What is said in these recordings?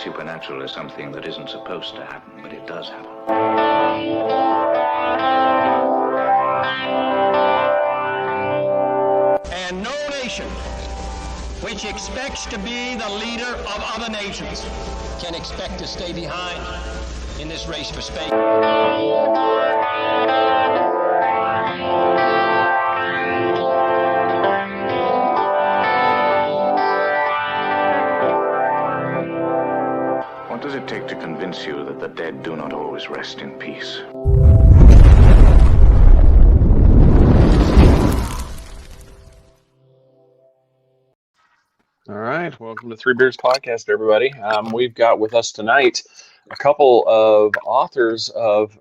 supernatural is something that isn't supposed to happen, but it does happen. And no nation which expects to be the leader of other nations can expect to stay behind in this race for space. What does it take to convince you that the dead do not always rest in peace? All right, welcome to Three Beers Podcast, everybody. We've got with us tonight a couple of authors of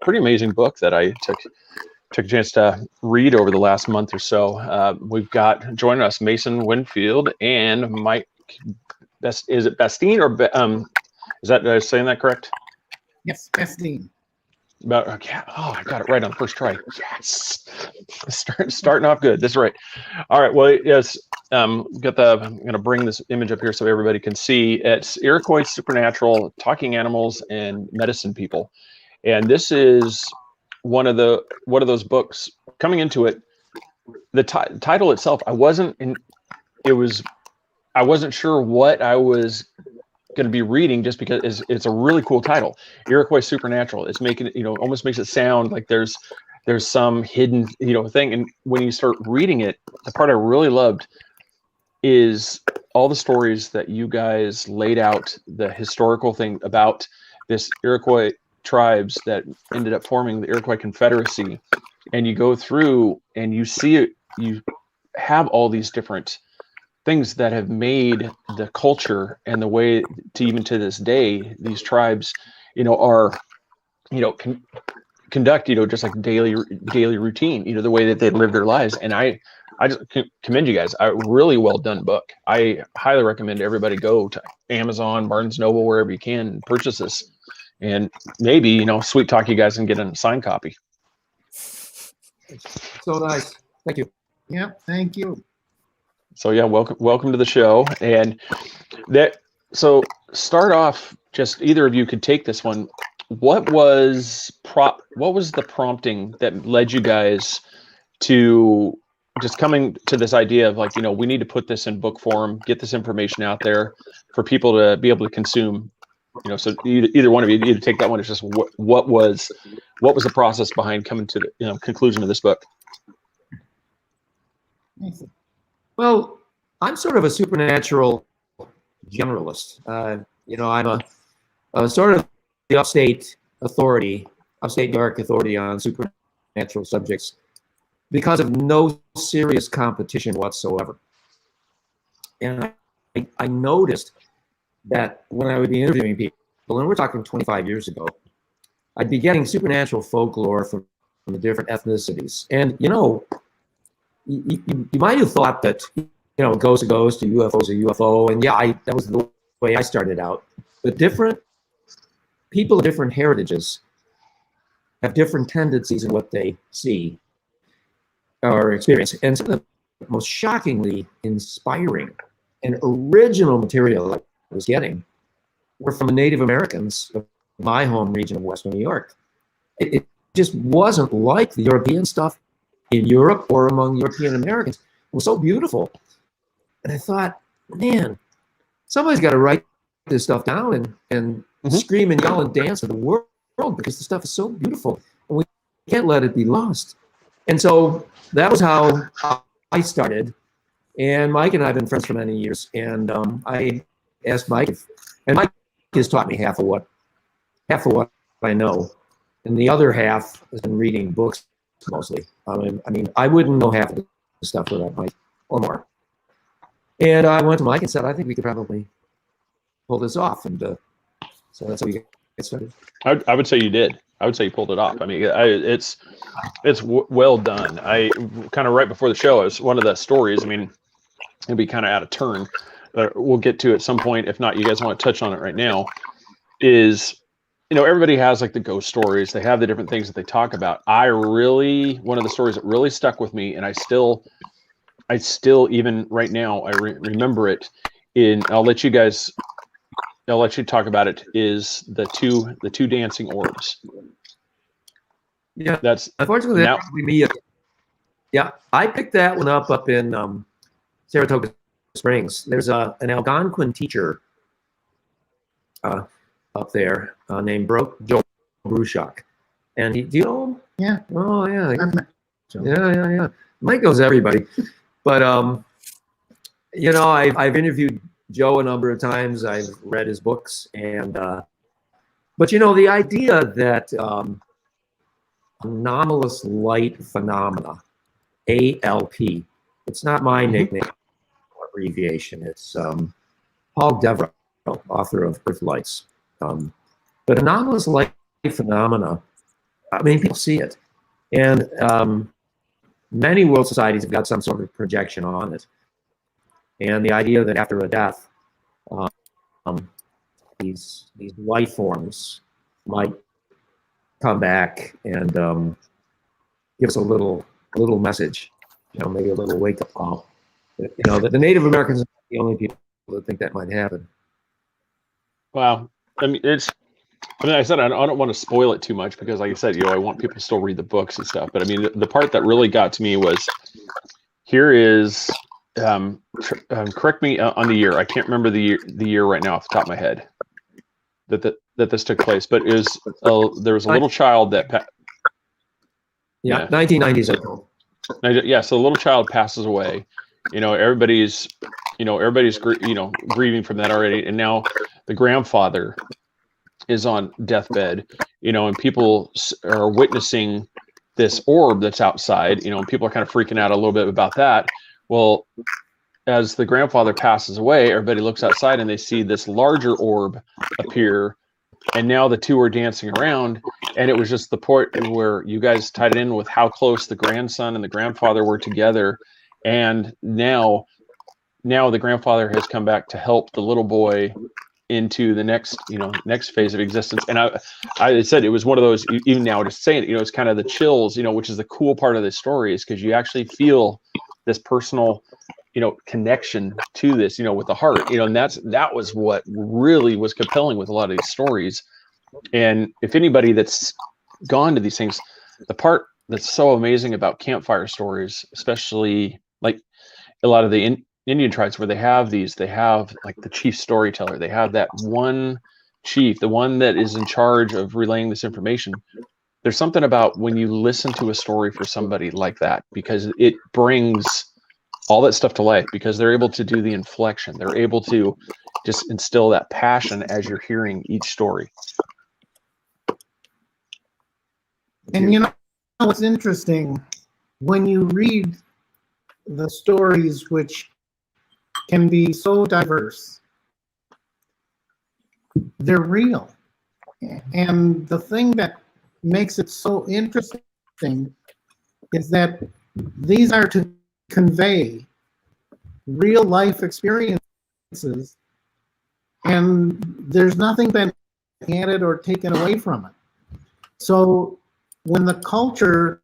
pretty amazing book that I took a chance to read over the last month or so. We've got joining us Mason Winfield and Mike. Is it Bastine or is that, am I saying that correct? Yes, Bastine. Okay. Oh, I got it right on the first try. Yes, starting off good. That's right. All right. Well, yes. I'm going to bring this image up here so everybody can see. It's Iroquois Supernatural, Talking Animals, and Medicine People, and this is one of those books. Coming into it, the title itself, I wasn't sure what I was going to be reading, just because it's a really cool title. Iroquois Supernatural. It's making it, almost makes it sound like there's some hidden, thing. And when you start reading it, the part I really loved is all the stories that you guys laid out, the historical thing about this Iroquois tribes that ended up forming the Iroquois Confederacy. And you go through and you see it, you have all these different things that have made the culture and the way to even to this day, these tribes, are, conduct, just like daily routine, the way that they live their lives. And I just commend you guys. A really well done book. I highly recommend everybody go to Amazon, Barnes Noble, wherever you can, and purchase this. And maybe, sweet talk you guys and get a signed copy. So nice. Thank you. Yeah, thank you. So yeah, welcome to the show. And so start off, just either of you could take this one. What was the prompting that led you guys to just coming to this idea of like, we need to put this in book form, get this information out there for people to be able to consume, so either one of you, either take that one. It's just what was the process behind coming to the conclusion of this book? Well, I'm sort of a supernatural generalist. I'm a sort of the upstate New York authority on supernatural subjects, because of no serious competition whatsoever. And I noticed that when I would be interviewing people, and we're talking 25 years ago, I'd be getting supernatural folklore from the different ethnicities. And, you might have thought that, ghost to ghost, a UFO is a UFO. And yeah, that was the way I started out. But different people of different heritages have different tendencies in what they see or experience. And some of the most shockingly inspiring and original material I was getting were from the Native Americans of my home region of Western New York. It just wasn't like the European stuff in Europe or among European Americans. It was so beautiful. And I thought, man, somebody's got to write this stuff down and scream and yell and dance in the world, because the stuff is so beautiful and we can't let it be lost. And so that was how I started. And Mike and I have been friends for many years. And I asked Mike, and Mike has taught me half of what I know. And the other half has been reading books mostly. I wouldn't know half of the stuff without Mike or more. And I went to Mike and said, I think we could probably pull this off. And so that's how we get started. I would say you did. I would say you pulled it off. I mean, it's well done. I kind of right before the show, it was one of the stories. I mean, it'd be kind of out of turn. We'll get to it at some point. If not, you guys want to touch on it right now. Is everybody has like the ghost stories. They have the different things that they talk about. One of the stories that really stuck with me, and I still even right now, I remember it. I'll let you guys I'll let you talk about it, is the two dancing orbs. Yeah, That's unfortunately now. that's probably me. Yeah, I picked that one up in Saratoga Springs. There's an Algonquin teacher up there named Joe Bruchak, and do you know him? Yeah. Oh yeah. Joe. Yeah. Mike knows everybody, but I've interviewed Joe a number of times. I've read his books, and but the idea that anomalous light phenomena, ALP. It's not my nickname or abbreviation. It's Paul Devereux, author of Earth Lights. But anomalous light phenomena, I mean, people see it. And many world societies have got some sort of projection on it. And the idea that after a death, these life forms might come back and give us a little message, maybe a little wake-up call. That the Native Americans are the only people that think that might happen. Wow. I mean, I said I don't want to spoil it too much because, like I said, I want people to still read the books and stuff. But I mean, the part that really got to me was, here is, correct me on the year. I can't remember the year right now off the top of my head that this took place. But it was there was a little child that. Yeah, 1990s. I think. Yeah, so the little child passes away. Everybody's grieving from that already, and now the grandfather is on deathbed. And people are witnessing this orb that's outside. And people are kind of freaking out a little bit about that. Well, as the grandfather passes away, everybody looks outside and they see this larger orb appear. And now the two are dancing around, and it was just the point where you guys tied it in with how close the grandson and the grandfather were together. And now the grandfather has come back to help the little boy into the next phase of existence. And I said it was one of those, even now just saying it, it's kind of the chills, which is the cool part of this story, is because you actually feel this personal connection to this, with the heart, and that was what really was compelling with a lot of these stories. And if anybody that's gone to these things, the part that's so amazing about campfire stories, especially like a lot of the Indian tribes where they have like the chief storyteller, they have that one chief, the one that is in charge of relaying this information. There's something about when you listen to a story for somebody like that, because it brings all that stuff to life, because they're able to do the inflection. They're able to just instill that passion as you're hearing each story. And what's interesting, when you read the stories, which can be so diverse, they're real. And the thing that makes it so interesting is that these are to convey real life experiences, and there's nothing been added or taken away from it. So when the culture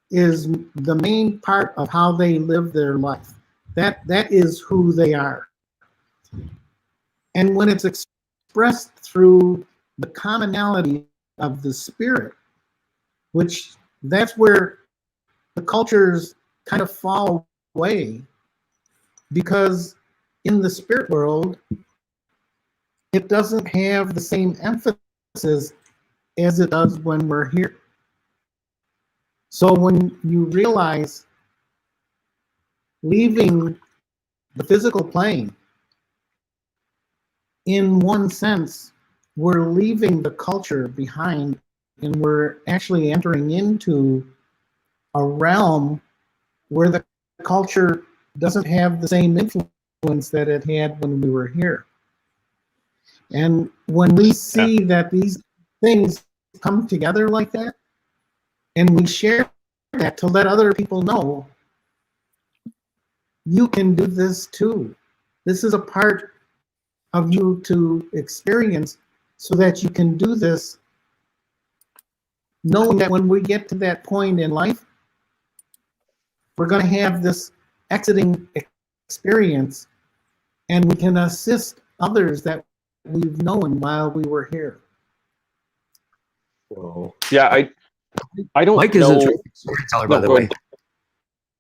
is the main part of how they live their life, that is who they are. And when it's expressed through the commonality of the spirit, which that's where the cultures kind of fall away, because in the spirit world, it doesn't have the same emphasis as it does when we're here. So when you realize leaving the physical plane, in one sense, we're leaving the culture behind, and we're actually entering into a realm where the culture doesn't have the same influence that it had when we were here. And when we see that these things come together like that, and we share that to let other people know, you can do this too. This is a part of you to experience, so that you can do this, knowing that when we get to that point in life, we're going to have this exiting experience, and we can assist others that we've known while we were here. So, Yeah, I don't Mike know. is a terrific storyteller, by No, the go way. ahead.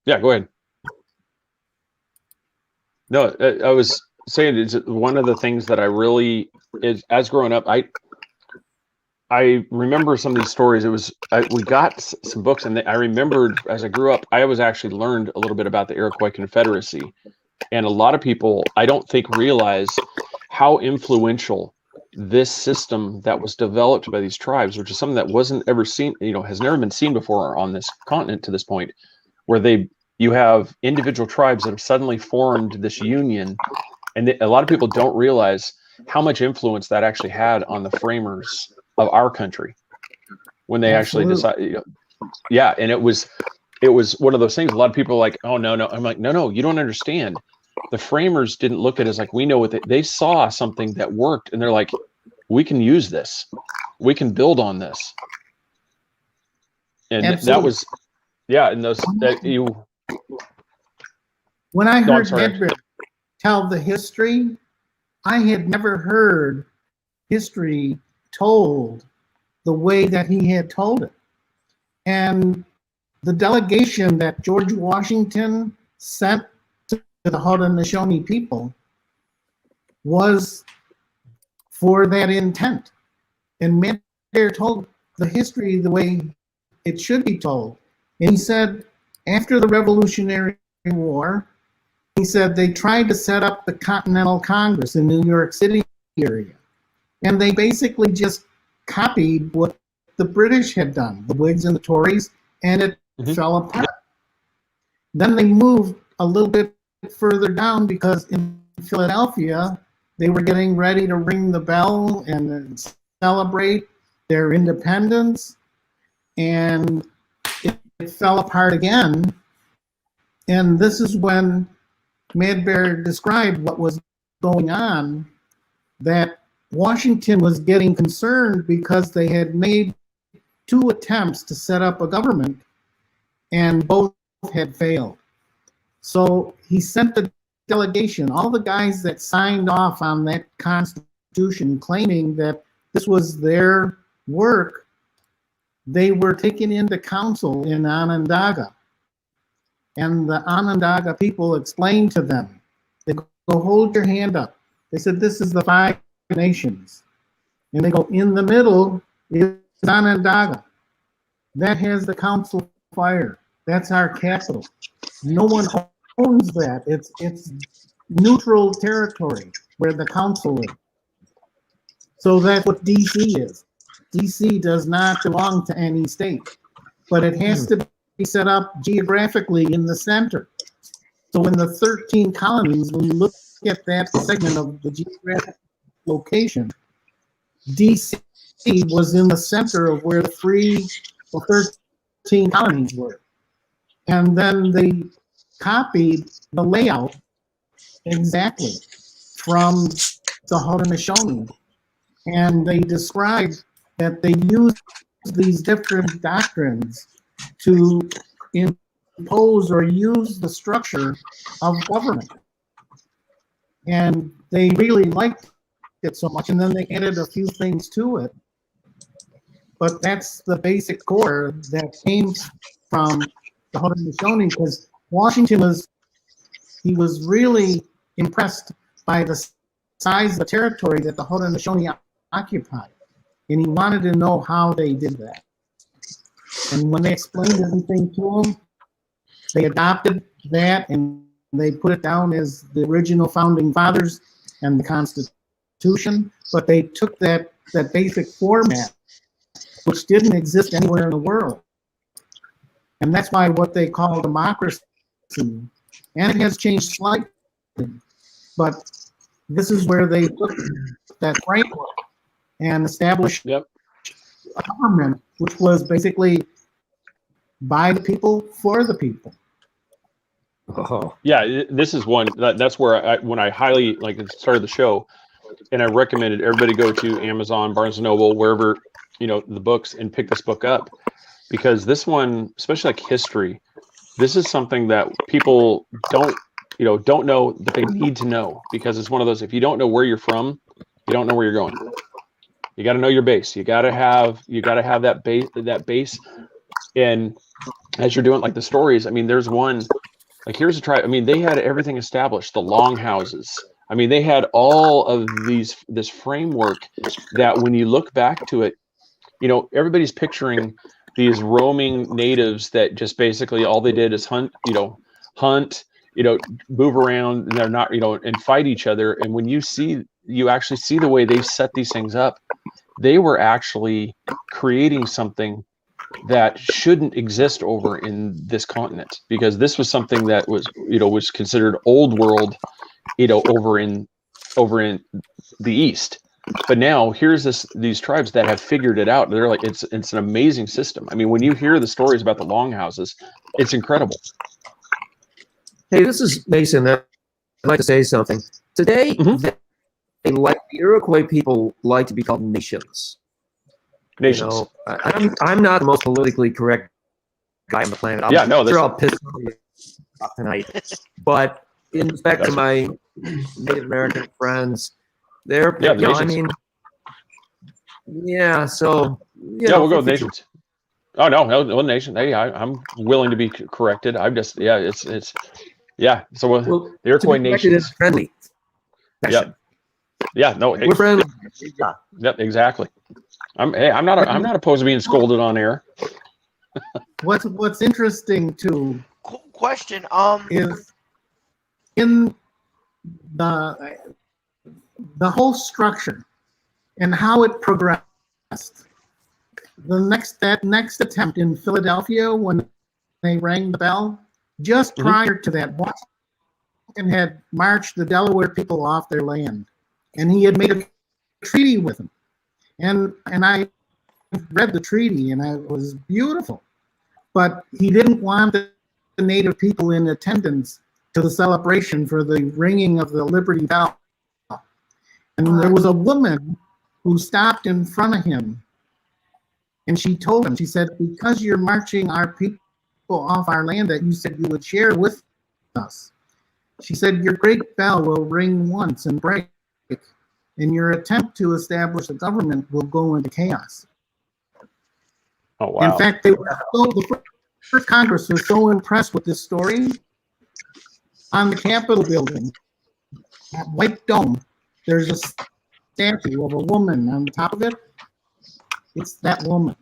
Yeah, go ahead. No, I was saying it's one of the things that I really is as growing up. I remember some of these stories. It was we got some books, and I remembered as I grew up, I was actually learned a little bit about the Iroquois Confederacy, and a lot of people I don't think realize how influential this system that was developed by these tribes, which is something that wasn't ever seen, has never been seen before on this continent to this point, where you have individual tribes that have suddenly formed this union, and a lot of people don't realize how much influence that actually had on the framers of our country when they actually decided. Yeah, and it was one of those things. A lot of people are like, oh no, I'm like, no, you don't understand. The framers didn't look at it as like we know what they saw something that worked, and they're like, we can use this, we can build on this, and Absolutely. that was, yeah, and those that you. When I No, I'm heard sorry. Medbear tell the history, I had never heard history told the way that he had told it. And the delegation that George Washington sent to the Haudenosaunee people was for that intent. And Medbear told the history the way it should be told. And he said, after the Revolutionary War, he said they tried to set up the Continental Congress in New York City area. And they basically just copied what the British had done, the Whigs and the Tories, and it fell apart. Then they moved a little bit further down because in Philadelphia, they were getting ready to ring the bell and celebrate their independence. And it fell apart again. And this is when Medbear described what was going on, that Washington was getting concerned because they had made 2 attempts to set up a government and both had failed. So he sent the delegation, all the guys that signed off on that Constitution claiming that this was their work, they were taken into council in Onondaga. And the Onondaga people explained to them, they go, hold your hand up. They said, this is the 5 nations. And they go, in the middle is Onondaga. That has the council fire. That's our capital. No one owns that. It's neutral territory where the council is. So that's what DC is. DC does not belong to any state, but it has to be set up geographically in the center. So in the 13 colonies, when you look at that segment of the geographic location, DC was in the center of where the 3 or 13 colonies were. And then they copied the layout exactly from the Haudenosaunee. And they described that they used these different doctrines to impose or use the structure of government. And they really liked it so much, and then they added a few things to it. But that's the basic core that came from the Haudenosaunee, because Washington was really impressed by the size of the territory that the Haudenosaunee occupied. And he wanted to know how they did that. And when they explained everything to him, they adopted that and they put it down as the original founding fathers and the Constitution. But they took that basic format, which didn't exist anywhere in the world. And that's why what they call democracy, and it has changed slightly, but this is where they took that framework and established a government, which was basically by the people, for the people. Oh. Yeah, this is one that's where when I highly started the show, and I recommended everybody go to Amazon, Barnes and Noble, wherever the books, and pick this book up, because this one, especially like history, this is something that people don't know that they need to know, because it's one of those, if you don't know where you're from, you don't know where you're going. You got to know your base. You got to have that base. And as you're doing like the stories, I mean, there's one, like here's a tribe. I mean, they had everything established, the longhouses. I mean, they had all of this framework that when you look back to it, you know, everybody's picturing these roaming natives that just basically all they did is hunt, move around, and they're not, and fight each other. And when you actually see the way they set these things up, they were actually creating something that shouldn't exist over in this continent, because this was something that was considered old world, over in the East. But now here's these tribes that have figured it out. They're like, it's an amazing system. I mean, when you hear the stories about the longhouses, it's incredible. Hey, this is Mason. I'd like to say something. Today, the Iroquois people like to be called nations. Nations. You know, I'm not the most politically correct guy on the planet. I'll piss off tonight. But in respect to my Native American friends, they're so we'll go with nations. Oh no, nation. Hey, I'm willing to be corrected. I'm just it's. So the Iroquois nations friendly. Yeah. No, we're friendly. Yep, exactly. I'm not opposed to being scolded on air. What's interesting too. Question. Is in the whole structure and how it progressed. That next attempt in Philadelphia, when they rang the bell, just prior to that, Washington had marched the Delaware people off their land, and he had made a treaty with them. And I read the treaty, and it was beautiful. But he didn't want the native people in attendance to the celebration for the ringing of the Liberty Bell. And there was a woman who stopped in front of him, and she told him, she said, because you're marching our people off our land that you said you would share with us, she said, your great bell will ring once and break, and your attempt to establish a government will go into chaos. Oh, wow. In fact, the first Congress was so impressed with this story. On the Capitol building, at White Dome, there's a statue of a woman on the top of it. It's that woman.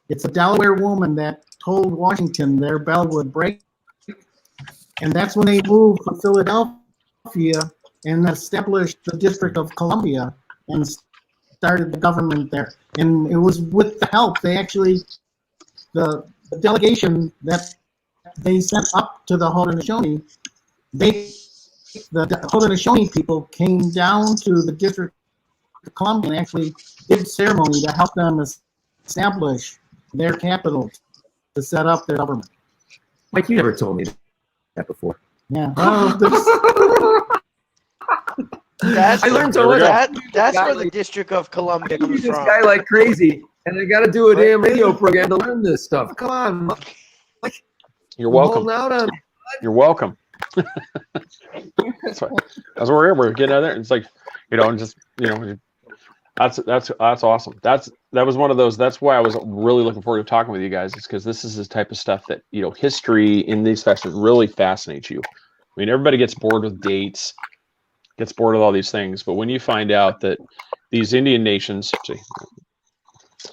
It's a Delaware woman that told Washington their bell would break. And that's when they moved from Philadelphia and established the District of Columbia and started the government there. And it was with the help, the delegation that they sent up to the Haudenosaunee, the Haudenosaunee people came down to the District of Columbia and actually did ceremony to help them establish their capital, to set up their government. Mike, you never told me that before. Yeah. That's I learned so much. That's where the District of Columbia comes this from. guy like crazy, and I got to do a damn radio program to learn this stuff. Come on, you're welcome. You're welcome. That's what we're getting out of there. It's like, that's awesome. That was one of those. That's why I was really looking forward to talking with you guys. Is because this is the type of stuff that history in these fashions really fascinates you. I mean, everybody gets bored with dates, gets bored with all these things, but when you find out that these Indian nations,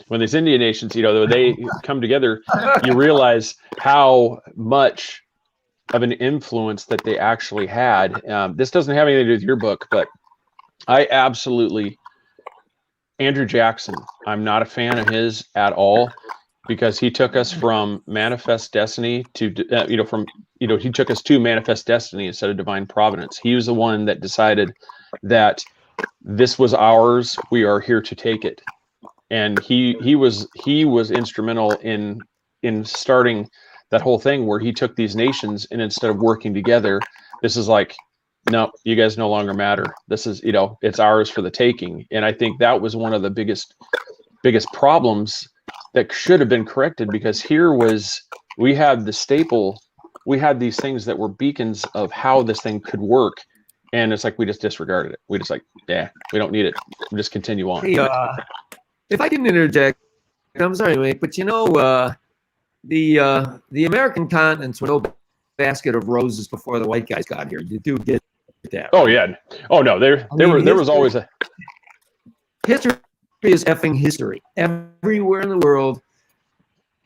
when these Indian nations, they come together, you realize how much of an influence that they actually had. This doesn't have anything to do with your book, but I absolutely, Andrew Jackson, I'm not a fan of his at all, because he took us from manifest destiny to, he took us to manifest destiny instead of divine providence. He was the one that decided that this was ours. We are here to take it. And he was instrumental in starting that whole thing where he took these nations, and instead of working together, this is like, no, you guys no longer matter. This is, it's ours for the taking. And I think that was one of the biggest problems that should have been corrected, because we had the staple, we had these things that were beacons of how this thing could work. and it's like we just disregarded it. We just like, yeah, we don't need it. We just continue on. Hey, if I can interject, I'm sorry, Mike, but the American continents were no basket of roses before the white guys got here. You do get that. Oh right? yeah. Oh no. There was always a. History is effing history. Everywhere in the world,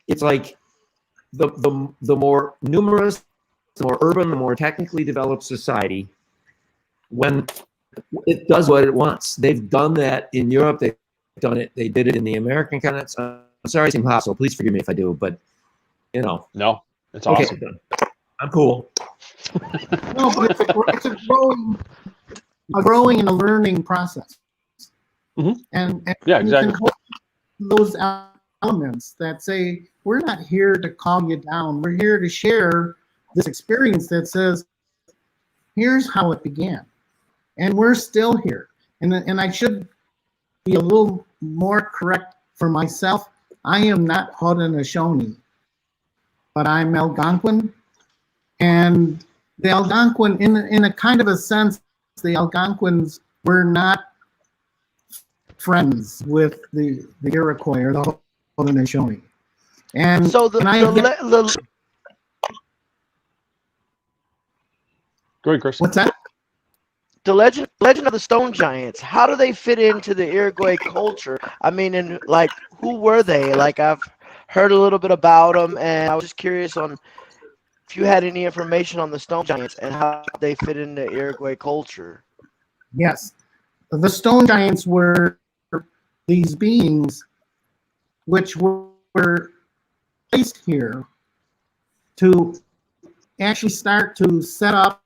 it's like the more numerous, the more urban, the more technically developed society, when it does what it wants. They've done that in Europe. They've done it. They did it in the American continents. I'm sorry, it's impossible. Please forgive me if I do, but No, it's okay, awesome. I'm cool. No, but it's a growing and a learning process. Mhm. And Yeah, you exactly. can hold those elements that say, we're not here to calm you down. We're here to share this experience that says, here's how it began. And we're still here. And I should be a little more correct for myself. I am not Haudenosaunee, but I'm Algonquin. And the Algonquin, in a kind of a sense, the Algonquins were not friends with the Iroquois or the Haudenosaunee. And So and I Go ahead, Chris. what's that? the legend of the Stone Giants, how do they fit into the Iroquois culture? I mean, and like, who were they? Like, I've heard a little bit about them, and I was just curious on if you had any information on the Stone Giants and how they fit into Iroquois culture. Yes. The Stone Giants were these beings which were placed here to actually start to set up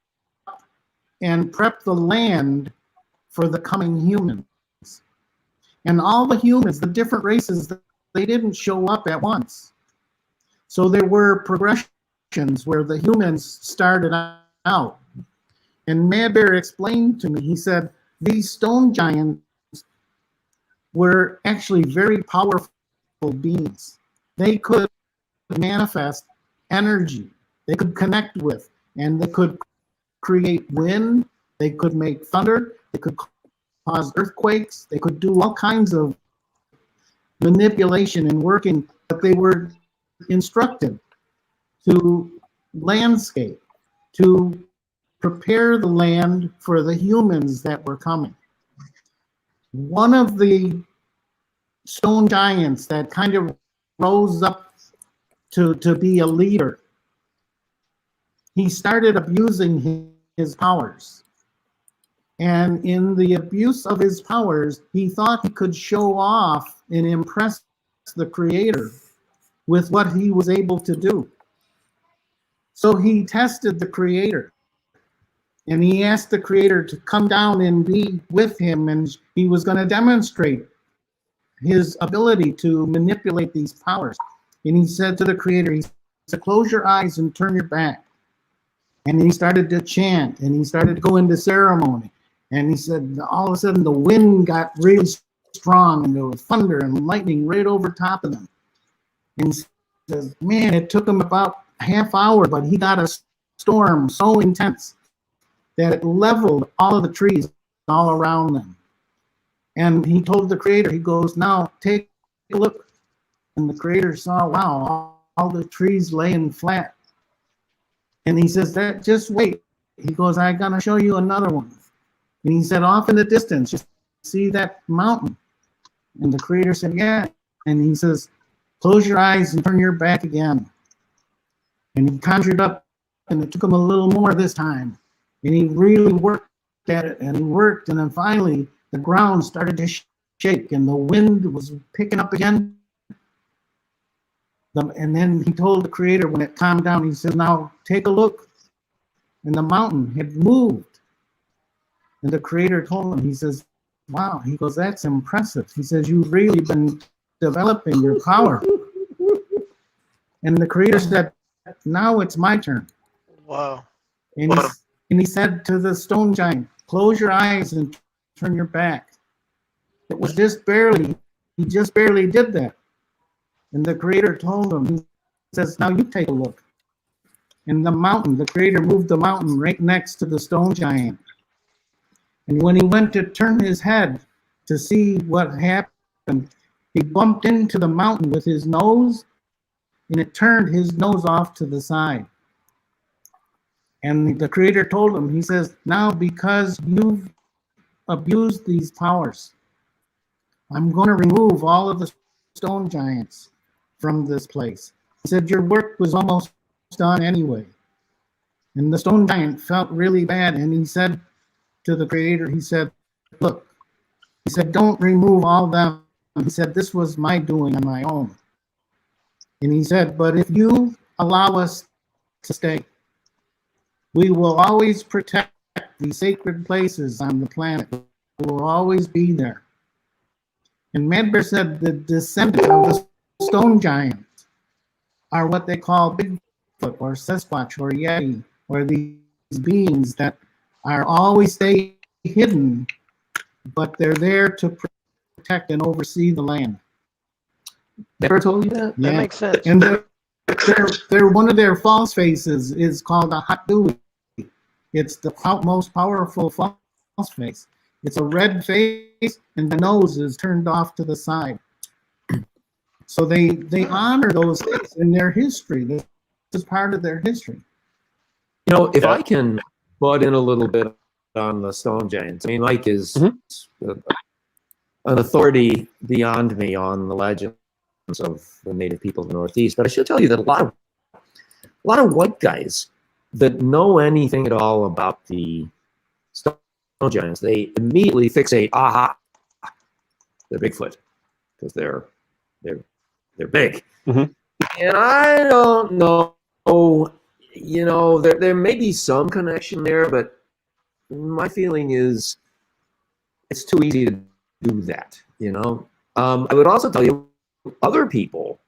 and prep the land for the coming humans. And all the humans, the different races, they didn't show up at once. So there were progressions where the humans started out. And Mad Bear explained to me, he said, these stone giants were actually very powerful beings. They could manifest energy, they could connect with, and they could create wind, they could make thunder, they could cause earthquakes, they could do all kinds of manipulation and working, but they were instructed to landscape, to prepare the land for the humans that were coming. One of the stone giants that kind of rose up to be a leader, he started abusing his powers. And in the abuse of his powers, he thought he could show off and impress the creator with what he was able to do. So he tested the creator. And he asked the creator to come down and be with him, and he was going to demonstrate his ability to manipulate these powers. And he said to the creator, he said, close your eyes and turn your back. And he started to chant, and he started to go into ceremony. And he said, all of a sudden, the wind got really strong, and there was thunder and lightning right over top of them. And he says, man, it took him about a half hour, but he got a storm so intense that it leveled all of the trees all around them. And he told the creator, he goes, now take a look. And the creator saw, wow, all the trees laying flat. And he says, that just wait. He goes, I'm gonna show you another one. And he said, off in the distance, just see that mountain? And the creator said, yeah. And he says, close your eyes and turn your back again. And he conjured up, and it took him a little more this time. And he really worked at it, and he worked, and then finally the ground started to shake, and the wind was picking up again. And then he told the creator, when it calmed down, he said, now take a look. And the mountain had moved. And the creator told him, he says, wow, he goes, that's impressive. He says, you've really been developing your power. And the creator said, now it's my turn. Wow. And he said to the stone giant, close your eyes and turn your back. It was just barely, he just barely did that. And the creator told him, he says, now you take a look. And the mountain, the creator moved the mountain right next to the stone giant. And when he went to turn his head to see what happened, he bumped into the mountain with his nose, and it turned his nose off to the side. And the creator told him, he says, now because you've abused these powers, I'm going to remove all of the stone giants from this place. He said, your work was almost done anyway. And the stone giant felt really bad. And he said to the creator, he said, look, he said, don't remove all them. He said, this was my doing on my own. And he said, but if you allow us to stay, we will always protect the sacred places on the planet. We will always be there. And Madbear said the descendants of the stone giants are what they call Bigfoot or Sasquatch or Yeti, or these beings that are always stay hidden, but they're there to protect and oversee the land. Never told you that? That makes sense. And they're one of their false faces is called a hot dewey. It's the most powerful false face. It's a red face, and the nose is turned off to the side. So they honor those things in their history. This is part of their history. You know, if I can butt in a little bit on the stone giants. I mean, Mike is an authority beyond me on the legends of the native people of the Northeast. But I should tell you that a lot of white guys that know anything at all about the stone giants, they immediately fixate, aha, they're Bigfoot, because they're big. And I don't know, you know, there may be some connection there, but my feeling is it's too easy to do that, you know. I would also tell you, other people,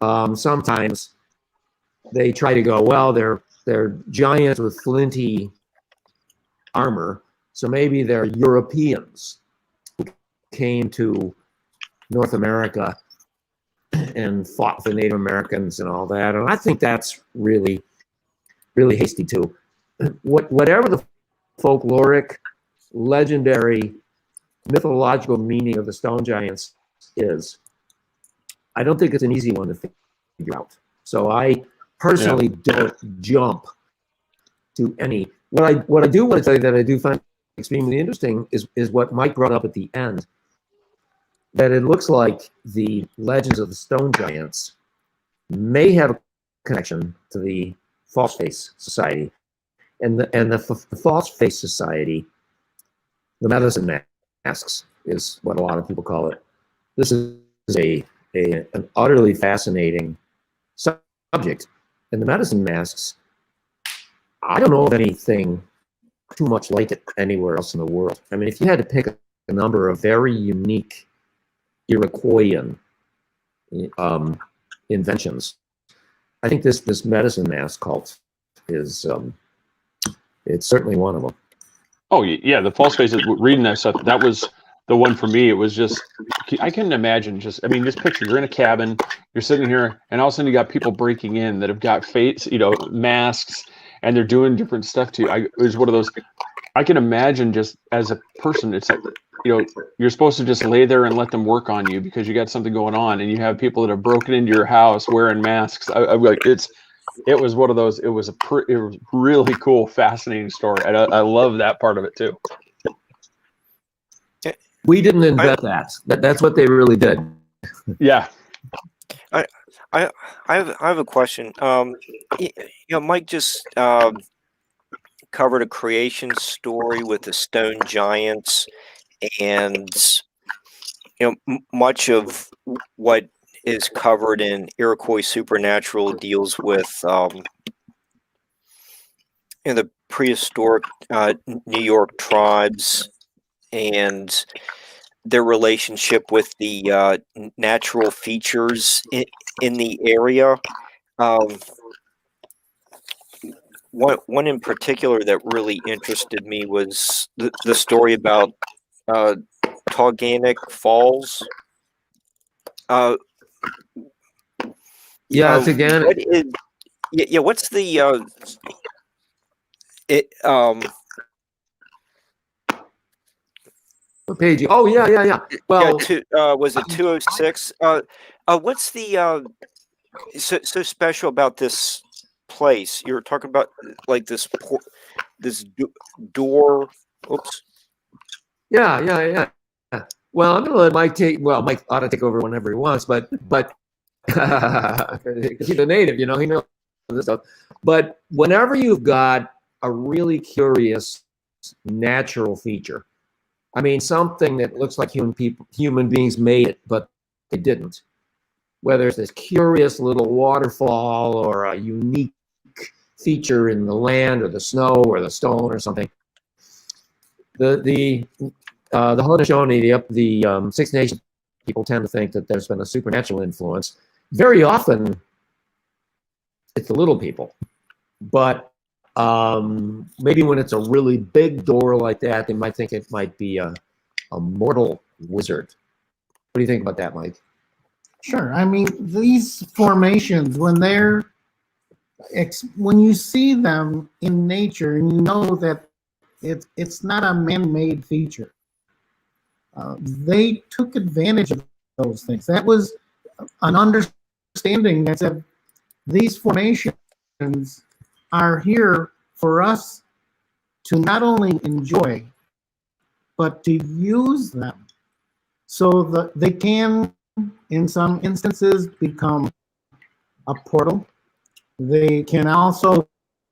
sometimes they try to go, well, they're giants with flinty armor, so maybe they're Europeans who came to North America and fought the Native Americans and all that. And I think that's really, really hasty too. Whatever the folkloric, legendary, mythological meaning of the stone giants is, I don't think it's an easy one to figure out. So I personally don't jump to any. What I do want to tell you that I do find extremely interesting is what Mike brought up at the end, that it looks like the legends of the stone giants may have a connection to the False Face Society. And the False Face Society, the medicine masks is what a lot of people call it. This is an utterly fascinating subject. And the medicine masks, I don't know of anything too much like it anywhere else in the world. I mean, if you had to pick a number of very unique Iroquoian inventions, I think this medicine mask cult is it's certainly one of them. Oh yeah, the false faces. Reading that stuff, that was the one for me. It was just, I can imagine. Just, I mean, just picture you're in a cabin, you're sitting here, and all of a sudden you got people breaking in that have got face, masks, and they're doing different stuff to you. It was one of those. I can imagine just as a person, it's like, you're supposed to just lay there and let them work on you because you got something going on, and you have people that have broken into your house wearing masks. I'm like, it was one of those. It was really cool, fascinating story, and I love that part of it too. We didn't invent that. That's what they really did. Yeah. I have a question. Mike just covered a creation story with the stone giants, and much of what is covered in Iroquois Supernatural deals with the prehistoric New York tribes and their relationship with the natural features in the area. One in particular that really interested me was the story about Tauganic Falls. Yeah, it's again. What's the What page? Oh, yeah, yeah, yeah. Well, Was it 206? What's the so special about this place? You were talking about like this door. Oops. yeah, yeah, yeah. Yeah. Well, I'm gonna let Mike take. Well, Mike ought to take over whenever he wants, but because he's a native, he knows this stuff. But whenever you've got a really curious natural feature, I mean, something that looks like human beings made it, but they didn't. Whether it's this curious little waterfall or a unique feature in the land or the snow or the stone or something, the Haudenosaunee, the Six Nations people tend to think that there's been a supernatural influence. Very often, it's the little people, but maybe when it's a really big door like that, they might think it might be a mortal wizard. What do you think about that, Mike? Sure. I mean, these formations, when you see them in nature, and you know that it's not a man-made feature, they took advantage of those things. That was an understanding that said these formations are here for us to not only enjoy, but to use them so that they can, in some instances, become a portal. They can also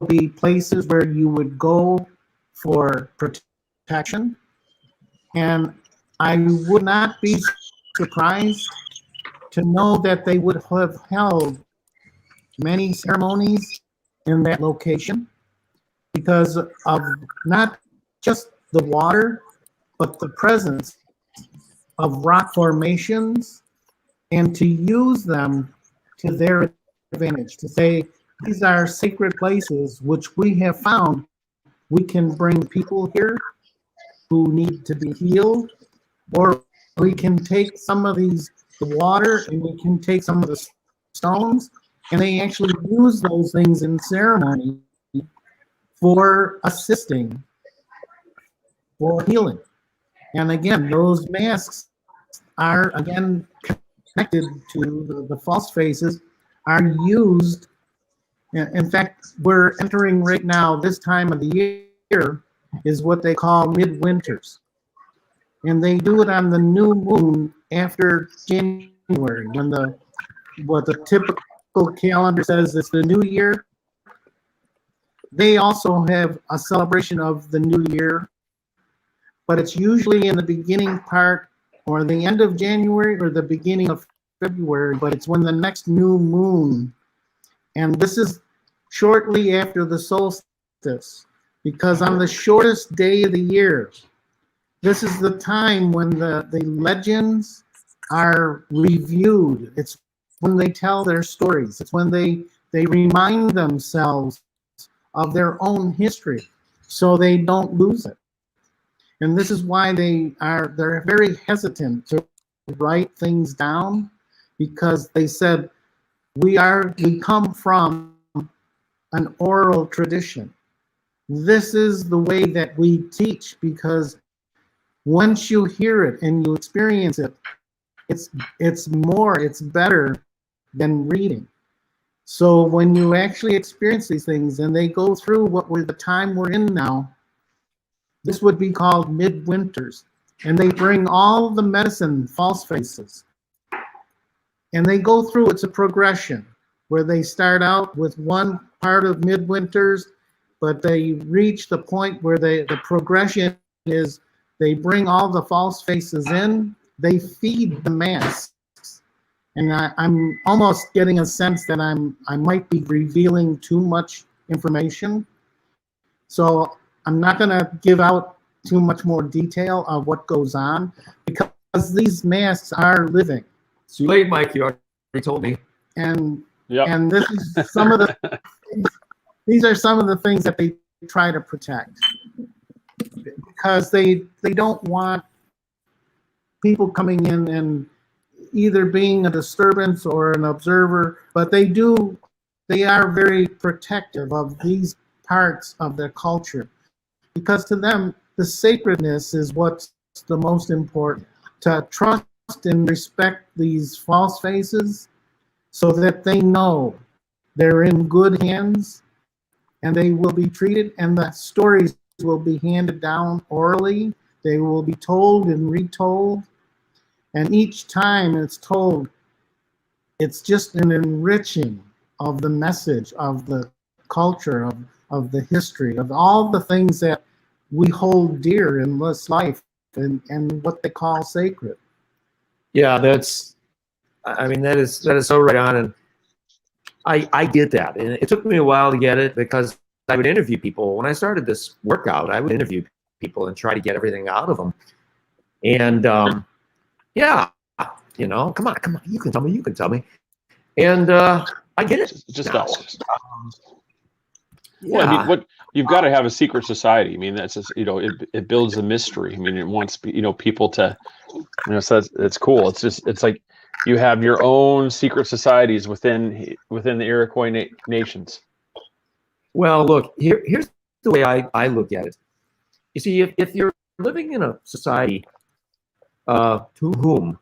be places where you would go for protection. And I would not be surprised to know that they would have held many ceremonies in that location because of not just the water, but the presence of rock formations, and to use them to their advantage, to say, these are sacred places which we have found. We can bring people here who need to be healed, or we can take some of the water and we can take some of the stones, and they actually use those things in ceremony for assisting, for healing. And again, those masks are, again, connected to the false faces, are used. In fact, we're entering right now, this time of the year is what they call midwinters. And they do it on the new moon after January, when what the typical calendar says is the new year. They also have a celebration of the new year, but it's usually in the beginning part or the end of January or the beginning of February, but it's when the next new moon. And this is shortly after the solstice, because on the shortest day of the year, this is the time when the legends are reviewed. It's when they tell their stories. It's when they remind themselves of their own history so they don't lose it. And this is why they're very hesitant to write things down, because they said we come from an oral tradition. This is the way that we teach, because once you hear it and you experience it, it's better than reading. So when you actually experience these things and they go through the time we're in now, this would be called midwinters. And they bring all the medicine, false faces. And they go through, it's a progression where they start out with one part of midwinters, but they reach the point where the progression is they bring all the false faces in, they feed the masks. And I'm almost getting a sense that I might be revealing too much information. So I'm not going to give out too much more detail of what goes on, because these masks are living. It's too late, Mike. You already told me. And this is some of the these are some of the things that they try to protect, because they don't want people coming in and either being a disturbance or an observer, but they are very protective of these parts of their culture, because to them the sacredness is what's the most important, to trust and respect these false faces so that they know they're in good hands and they will be treated, and the stories will be handed down orally. They will be told and retold. And each time it's told, it's just an enriching of the message, of the culture, of the history, of all the things that we hold dear in this life and what they call sacred. Yeah, I mean, that is so right on. And I get that. And it took me a while to get it because I would interview people. When I started this workout, I would interview people and try to get everything out of them. And yeah, you know, come on, you can tell me. And I get it. Just now. us. Yeah. Well, I mean, what you've got to have a secret society. I mean, that's just, you know, it builds a mystery. I mean, it wants, you know, people to, you know, so it's cool. It's just, it's like you have your own secret societies within the Iroquois nations. Well, look, here's the way I look at it. You see, if you're living in a society to whom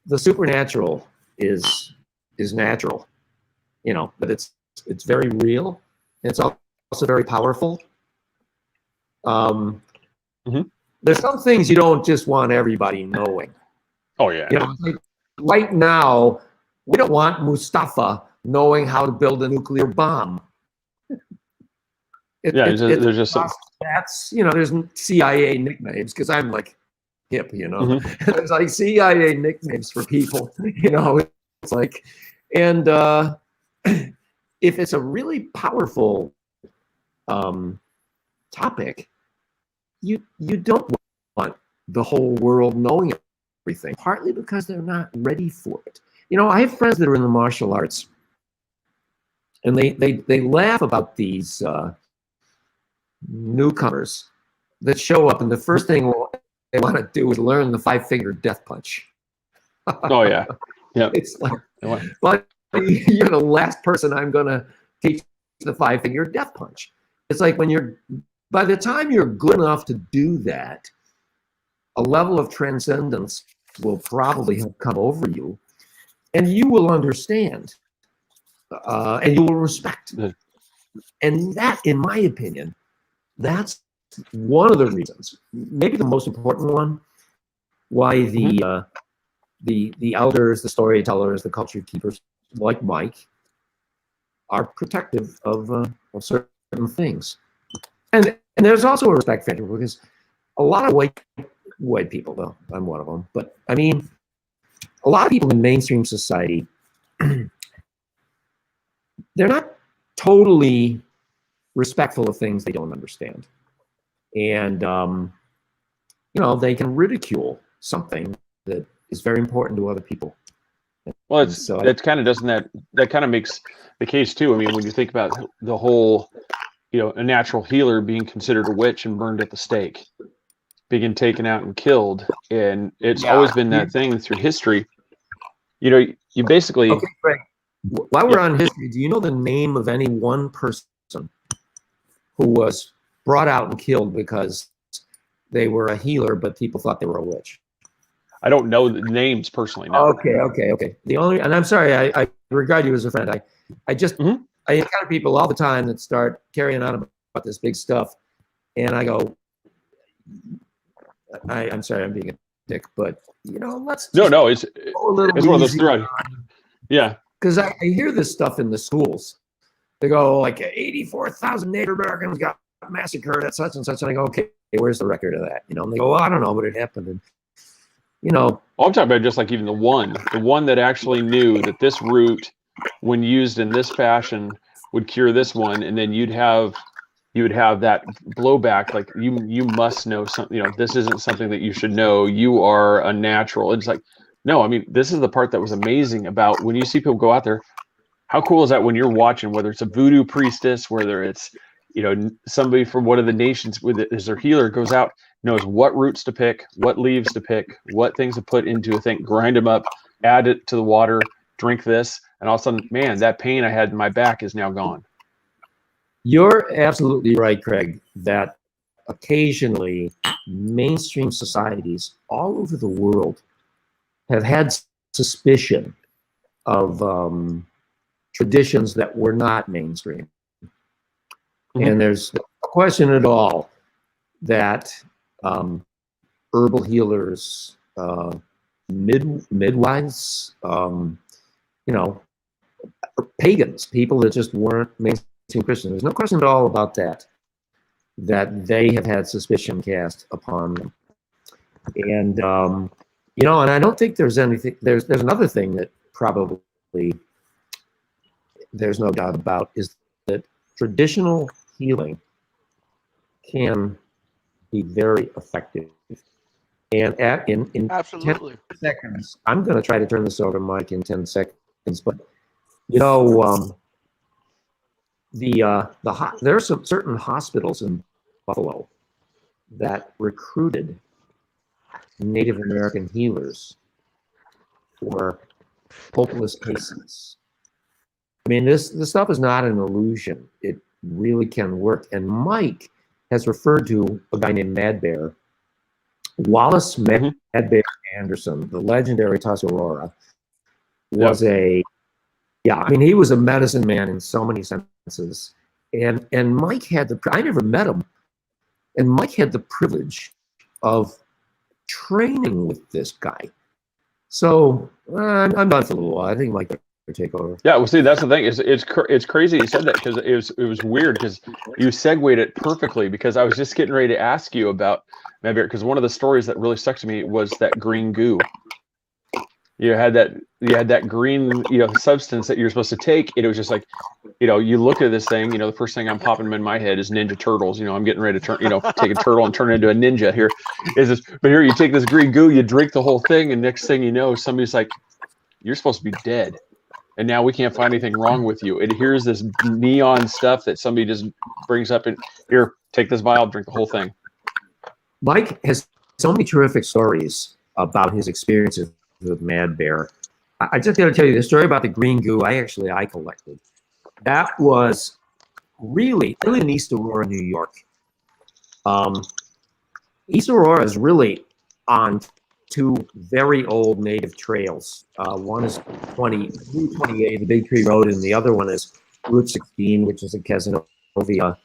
the supernatural is natural, you know, but it's very real. It's also very powerful. There's some things you don't just want everybody knowing. Oh yeah. You know, like right now, we don't want Mustafa knowing how to build a nuclear bomb. There's just some, that's, you know, there's CIA nicknames because I'm like hip, you know. There's like CIA nicknames for people, you know. It's like, and if it's a really powerful topic, you don't want the whole world knowing everything. Partly because they're not ready for it. You know, I have friends that are in the martial arts, and they laugh about these newcomers that show up, and the first thing they want to do is learn the 5-finger death punch. oh yeah, yeah. It's like, but you're the last person I'm gonna teach the 5-finger death punch. It's like by the time you're good enough to do that, a level of transcendence will probably have come over you, and you will understand, and you will respect. And that, in my opinion, that's one of the reasons, maybe the most important one, why the elders, the storytellers, the culture keepers, like Mike, are protective of certain things. And there's also a respect factor because a lot of white people, though I'm one of them, but I mean, a lot of people in mainstream society, they're not totally respectful of things they don't understand. And, you know, they can ridicule something that is very important to other people. Well, that kind of makes the case too. I mean, when you think about the whole, you know, a natural healer being considered a witch and burned at the stake, being taken out and killed, and it's always been that thing through history. You know, you basically. Okay, Greg, while we're on history, do you know the name of any one person who was brought out and killed because they were a healer, but people thought they were a witch? I don't know the names personally. No. Okay. The only, and I'm sorry, I regard you as a friend. I just, I encounter people all the time that start carrying on about this big stuff, and I go, I'm sorry, I'm being a dick, but you know, let's it's one of those threads. Yeah, because I hear this stuff in the schools. They go like 84,000 Native Americans got massacred at such and such, and I go, okay, where's the record of that? You know, and they go, well, I don't know, but it happened, and you know. I'm talking about just like even the one that actually knew that this root, when used in this fashion, would cure this one, and then you would have that blowback, like you must know something. You know, this isn't something that you should know. You are a natural. It's like, no, I mean, this is the part that was amazing about when you see people go out there. How cool is that when you're watching, whether it's a voodoo priestess, whether it's, you know, somebody from one of the nations with it as their healer goes out, knows what roots to pick, what leaves to pick, what things to put into a thing, grind them up, add it to the water, drink this, and all of a sudden, man, that pain I had in my back is now gone. You're absolutely right, Craig, that occasionally mainstream societies all over the world have had suspicion of traditions that were not mainstream. And there's no question at all that herbal healers, midwives, pagans, people that just weren't mainstream Christians. There's no question at all about that they have had suspicion cast upon them. And, and I don't think there's anything, there's another thing that probably there's no doubt about is that traditional healing can be very effective. And in Absolutely. 10 seconds, I'm going to try to turn this over to Mike in 10 seconds, but there are some certain hospitals in Buffalo that recruited Native American healers for hopeless cases. I mean, this stuff is not an illusion. It really can work. And Mike has referred to a guy named Mad Bear. Wallace Mad Bear Anderson, the legendary Tuscarora, was he was a medicine man in so many senses. And Mike had I never met him, and Mike had the privilege of training with this guy. So I'm done for a little while. I think Mike better take over. Yeah, well, see, that's the thing. It's crazy you said that, because it was weird, because you segued it perfectly, because I was just getting ready to ask you about Mad Bear, because one of the stories that really stuck to me was that green goo. You had that green substance that you're supposed to take. It was just like, you look at this thing, the first thing I'm popping in my head is Ninja Turtles. I'm getting ready to turn, take a turtle and turn it into a ninja. Here is this, but here you take this green goo, you drink the whole thing, and next thing you know, somebody's like, you're supposed to be dead, and now we can't find anything wrong with you. And here's this neon stuff that somebody just brings up, and here, take this vial, drink the whole thing. Mike has so many terrific stories about his experiences with Mad Bear. I just got to tell you the story about the green goo. I collected. That was really in East Aurora, New York. East Aurora is really on two very old native trails. One is 28, the Big Tree Road, and the other one is Route 16, which is in Cazenovia.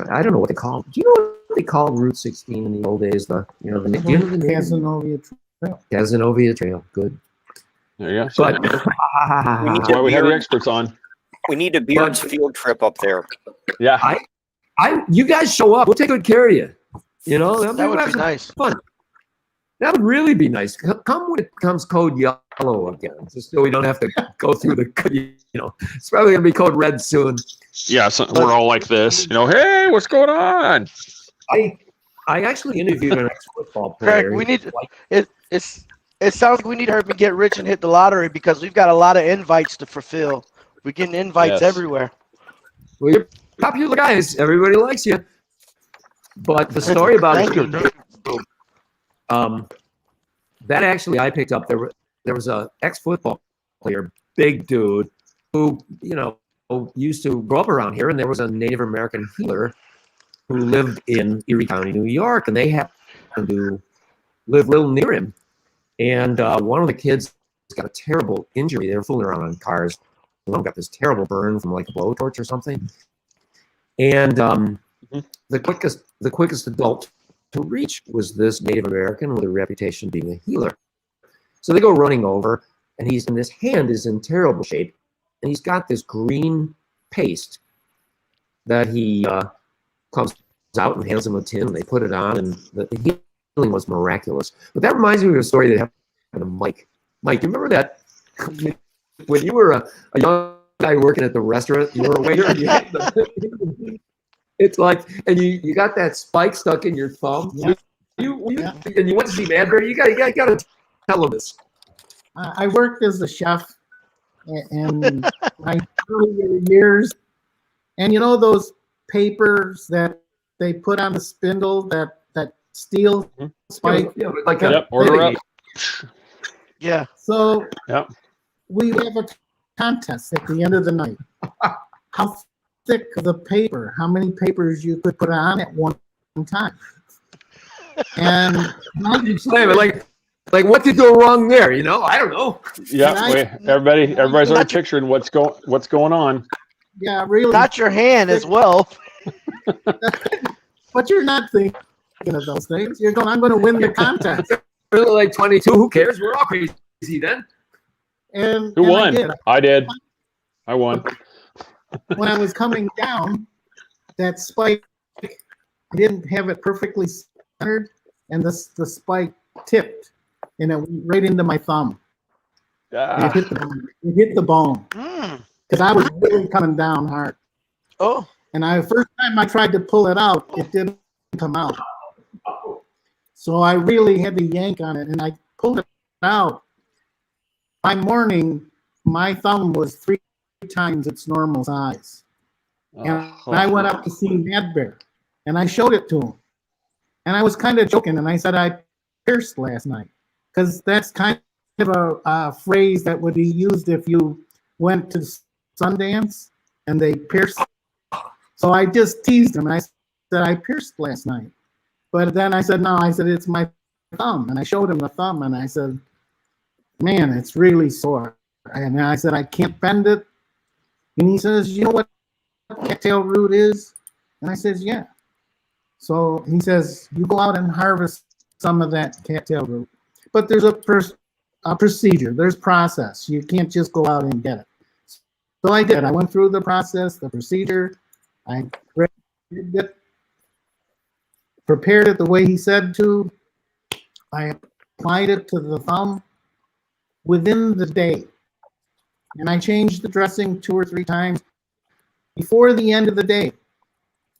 I don't know what they call it. Do you know what they called Route 16 in the old days? The Cazenovia Trail. Cazenovia Trail. Good. There you go. But That's why we have the experts on. We need a Beards field trip up there. Yeah. You guys show up. We'll take good care of you. That would be nice. Fun. That would really be nice. Come when it becomes code yellow again, just so we don't have to go through the. It's probably gonna be code red soon. Yeah, so we're all like this. Hey, what's going on? I actually interviewed an ex-football player. Craig, we need it sounds like we need to help me get rich and hit the lottery, because we've got a lot of invites to fulfill. We're getting invites everywhere. Well, you're popular guys. Everybody likes you. But the story about that actually I picked up. There was a ex-football player, big dude, who used to grow up around here, and there was a Native American healer who lived in Erie County, New York, and they happened to live a little near him. And one of the kids got a terrible injury. They were fooling around on cars. One got this terrible burn from like a blowtorch or something. And the quickest adult to reach was this Native American with a reputation being a healer. So they go running over, and his hand is in terrible shape, and he's got this green paste that he comes out and hands him a tin, and they put it on, and the healing was miraculous. But that reminds me of a story that happened to Mike. Mike, you remember that when you were a young guy working at the restaurant, you were a waiter, and you had it's like, and you got that spike stuck in your thumb. Yeah. And you went to see Mad Bear. You got to tell him this. I worked as a chef, and my earlier years, and those papers that they put on the spindle, that steel spike. Yeah, like order up. Yeah. So we have a contest at the end of the night. How thick the paper? How many papers you could put on at one time. And Slam it like what did go wrong there? You know, I don't know. Yeah, everybody's already Not- picturing what's going on. yeah, really. Not your hand as well. But you're not thinking of those things. You're going, I'm going to win the contest. Really like 22. Who cares? We're all crazy then. And Who and won? I did. I won. When I was coming down, that spike, I didn't have it perfectly centered, and the spike tipped, and it went right into my thumb. Ah. It hit the bone. Mm. Because I was really coming down hard. Oh, And first time I tried to pull it out, it didn't come out. So I really had to yank on it, and I pulled it out. By morning, my thumb was 3 times its normal size. And I went up to see Mad Bear, and I showed it to him. And I was kind of joking, and I said, I pierced last night. Because that's kind of a phrase that would be used if you went to Sundance and they pierced. So I just teased him, and I said, I pierced last night. But then I said, no, I said, it's my thumb. And I showed him the thumb, and I said, man, it's really sore. And I said, I can't bend it. And he says, you know what cattail root is? And I says, yeah. So he says, you go out and harvest some of that cattail root. But there's a procedure, there's process. You can't just go out and get it. So I did. I went through the process, the procedure. I prepared it the way he said to. I applied it to the thumb within the day. And I changed the dressing 2 or 3 times. Before the end of the day,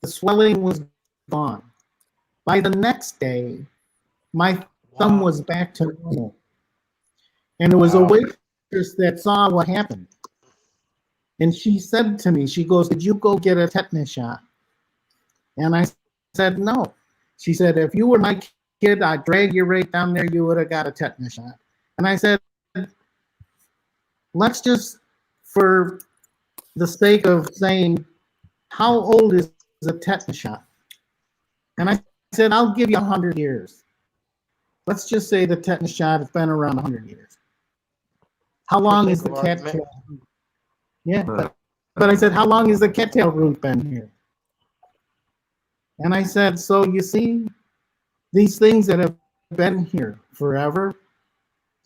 the swelling was gone. By the next day, my thumb was back to normal. And there was a waitress that saw what happened. And she said to me, she goes, did you go get a tetanus shot? And I said, no. She said, if you were my kid, I'd drag you right down there, you would have got a tetanus shot. And I said, let's just, for the sake of saying, how old is a tetanus shot? And I said, I'll give you 100 years. Let's just say the tetanus shot has been around 100 years. How long is the cattail? Yeah, but I said, how long has the cattail root been here? And I said, so you see, these things that have been here forever,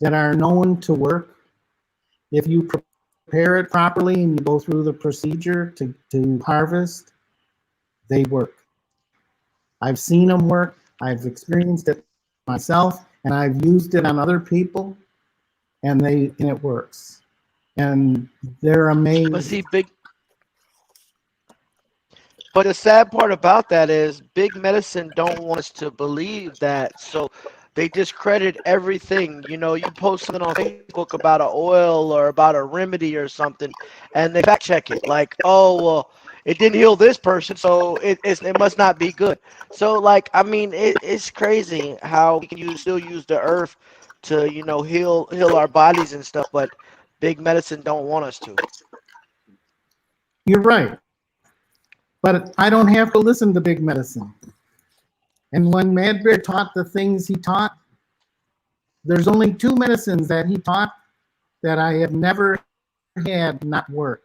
that are known to work, if you prepare it properly and you go through the procedure to harvest, they work. I've seen them work. I've experienced it myself, and I've used it on other people, and it works. And they're amazing. but see, But the sad part about that is big medicine don't want us to believe that. So they discredit everything. You know, you post something on Facebook about an oil or about a remedy or something, and they fact check it. Like, oh, well, it didn't heal this person, so it must not be good. So, like, I mean, it's crazy how we can still use the earth to, you know, heal our bodies and stuff, but big medicine don't want us to. You're right. But I don't have to listen to big medicine. And when Mad Bear taught the things he taught, there's only 2 medicines that he taught that I have never had not work.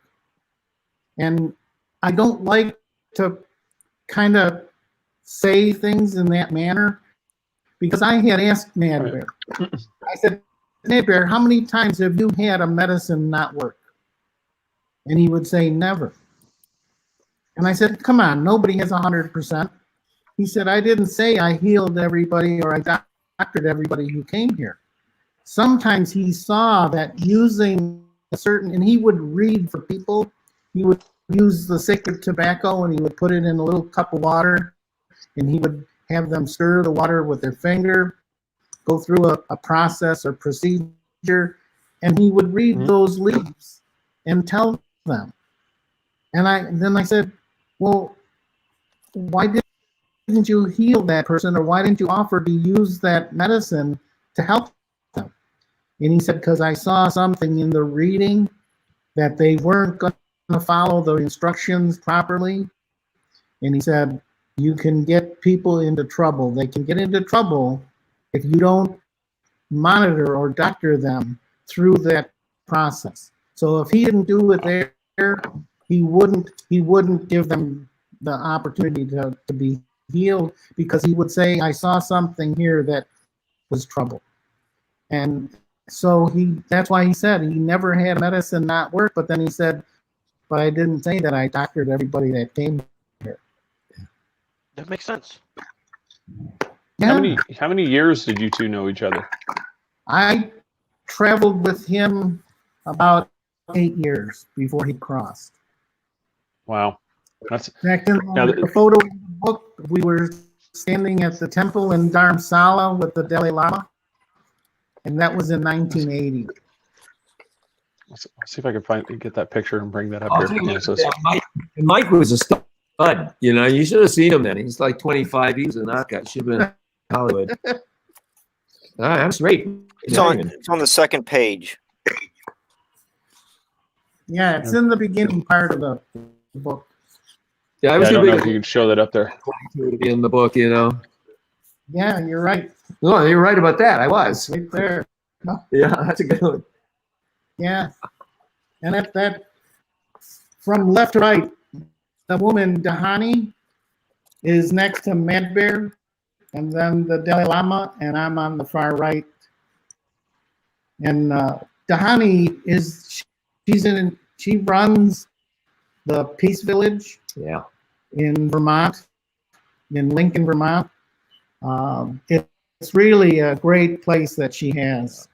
And I don't like to kind of say things in that manner, because I had asked Mad Bear. I said, Mad Bear, how many times have you had a medicine not work? And he would say, never. And I said, come on, nobody has 100%. He said, I didn't say I healed everybody or I doctored everybody who came here. Sometimes he saw that using a certain, and he would read for people, he would use the sacred tobacco and he would put it in a little cup of water, and he would have them stir the water with their finger, go through a process or procedure, and he would read those leaves and tell them. And then I said, well, why didn't you heal that person, or why didn't you offer to use that medicine to help them? And he said, because I saw something in the reading that they weren't going to follow the instructions properly. And he said, you can get people into trouble. They can get into trouble if you don't monitor or doctor them through that process. So if he didn't do it there, he wouldn't give them the opportunity to be healed, because he would say, I saw something here that was trouble. And so that's why he said he never had medicine not work, but then he said, but I didn't say that I doctored everybody that came here. That makes sense. Yeah. How many years did you two know each other? I traveled with him about 8 years before he crossed. Wow. That's In fact, in now the photo in the book, we were standing at the temple in Dharamsala with the Dalai Lama, and that was in 1980. let's see if I can get that picture and bring that up I'll here. take a Yeah, look so at that. Mike was a stud. You know, you should have seen him then. He's like 25. He was a knockout. Should have been in Hollywood. I'm straight. It's on the second page. Yeah, it's in the beginning part of the book. Yeah, I I was don't know gonna if you can show that up there. be in the book, you know. Yeah, you're right. No, you're right about that. I was. Right there. Yeah, that's a good one. Yeah. And at that, from left to right, the woman Dahani is next to Mad Bear, and then the Dalai Lama, and I'm on the far right. And Dahani she runs the Peace Village Yeah. in Vermont, in Lincoln, Vermont. It's really a great place that she has.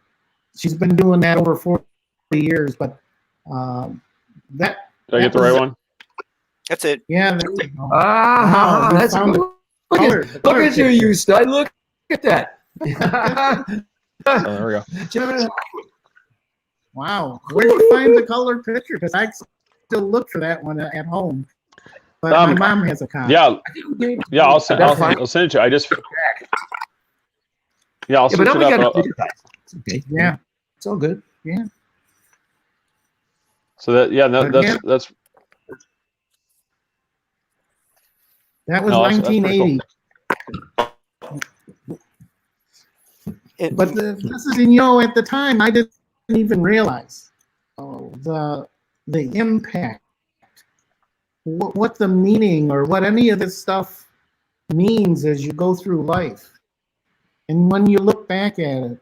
She's been doing that over 40 years, but that. Did I get the right one? That's it. Yeah, there you go. Ah, Wow, that's a found good. Look at you, you stud. Look at that. Oh, there we go. Wow, where'd you find the color picture? Because I still look for that one at home, but my mom has a copy. Yeah, I'll send it to you. I'll switch but now it we up. got okay. Yeah, It's all good. yeah. So that's That was No, that's pretty 1980. It- But this is, you know, at the time I didn't even realize the impact, what the meaning or what any of this stuff means as you go through life. And when you look back at it,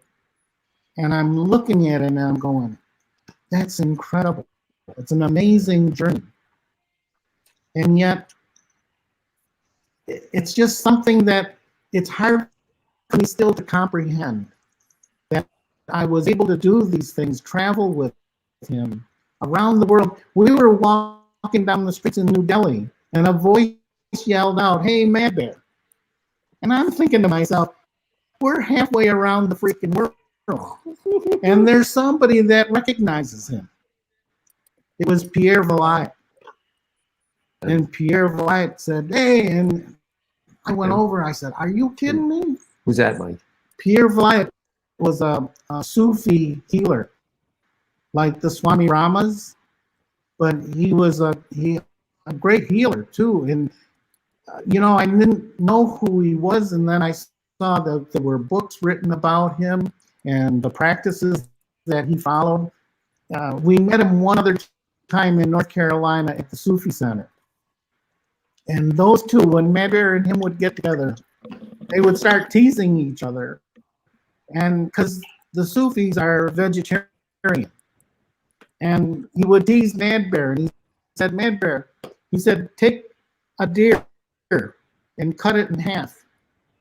and I'm looking at it and I'm going, that's incredible. It's an amazing journey. And yet, it's just something that it's hard for me still to comprehend, that I was able to do these things, travel with him around the world. We were walking down the streets in New Delhi, and a voice yelled out, "Hey, Mad Bear." And I'm thinking to myself, we're halfway around the freaking world, and there's somebody that recognizes him. It was Pierre Vilayet. And Pierre Vilayet said, "Hey," and I went over, I said, "Are you kidding me?" Who's that, Mike? Pierre Vilayet was a Sufi healer, like the Swami Ramas, but he was a great healer too. And you know, I didn't know who he was, and then I saw that there were books written about him and the practices that he followed. We met him one other time in North Carolina at the Sufi Center. And those two, when Mad Bear and him would get together, they would start teasing each other. And because the Sufis are vegetarian. And he would tease Mad Bear. And he said, "Mad Bear," he said, "take a deer and cut it in half.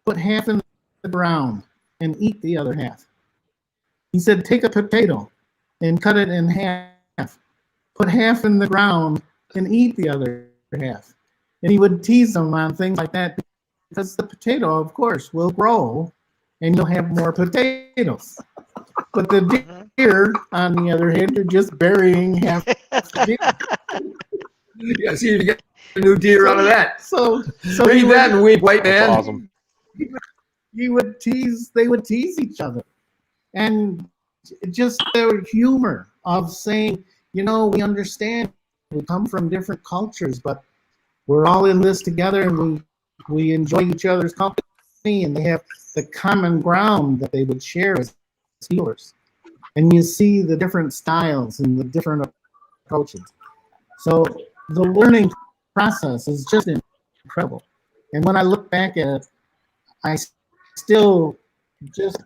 Put half in the ground and eat the other half." He said, "Take a potato and cut it in half. Put half in the ground and eat the other half." And he would tease them on things like that, because the potato, of course, will grow and you'll have more potatoes. But the deer, on the other hand, are just burying half the deer. Yeah, see if you get a new deer out of that. So Read that and weep, white man. That's awesome. they would tease each other. And just their humor of saying, you know, we understand we come from different cultures, but we're all in this together, and we enjoy each other's company, and they have the common ground that they would share as healers. And you see the different styles and the different approaches. So the learning process is just incredible. And when I look back at it, I still just,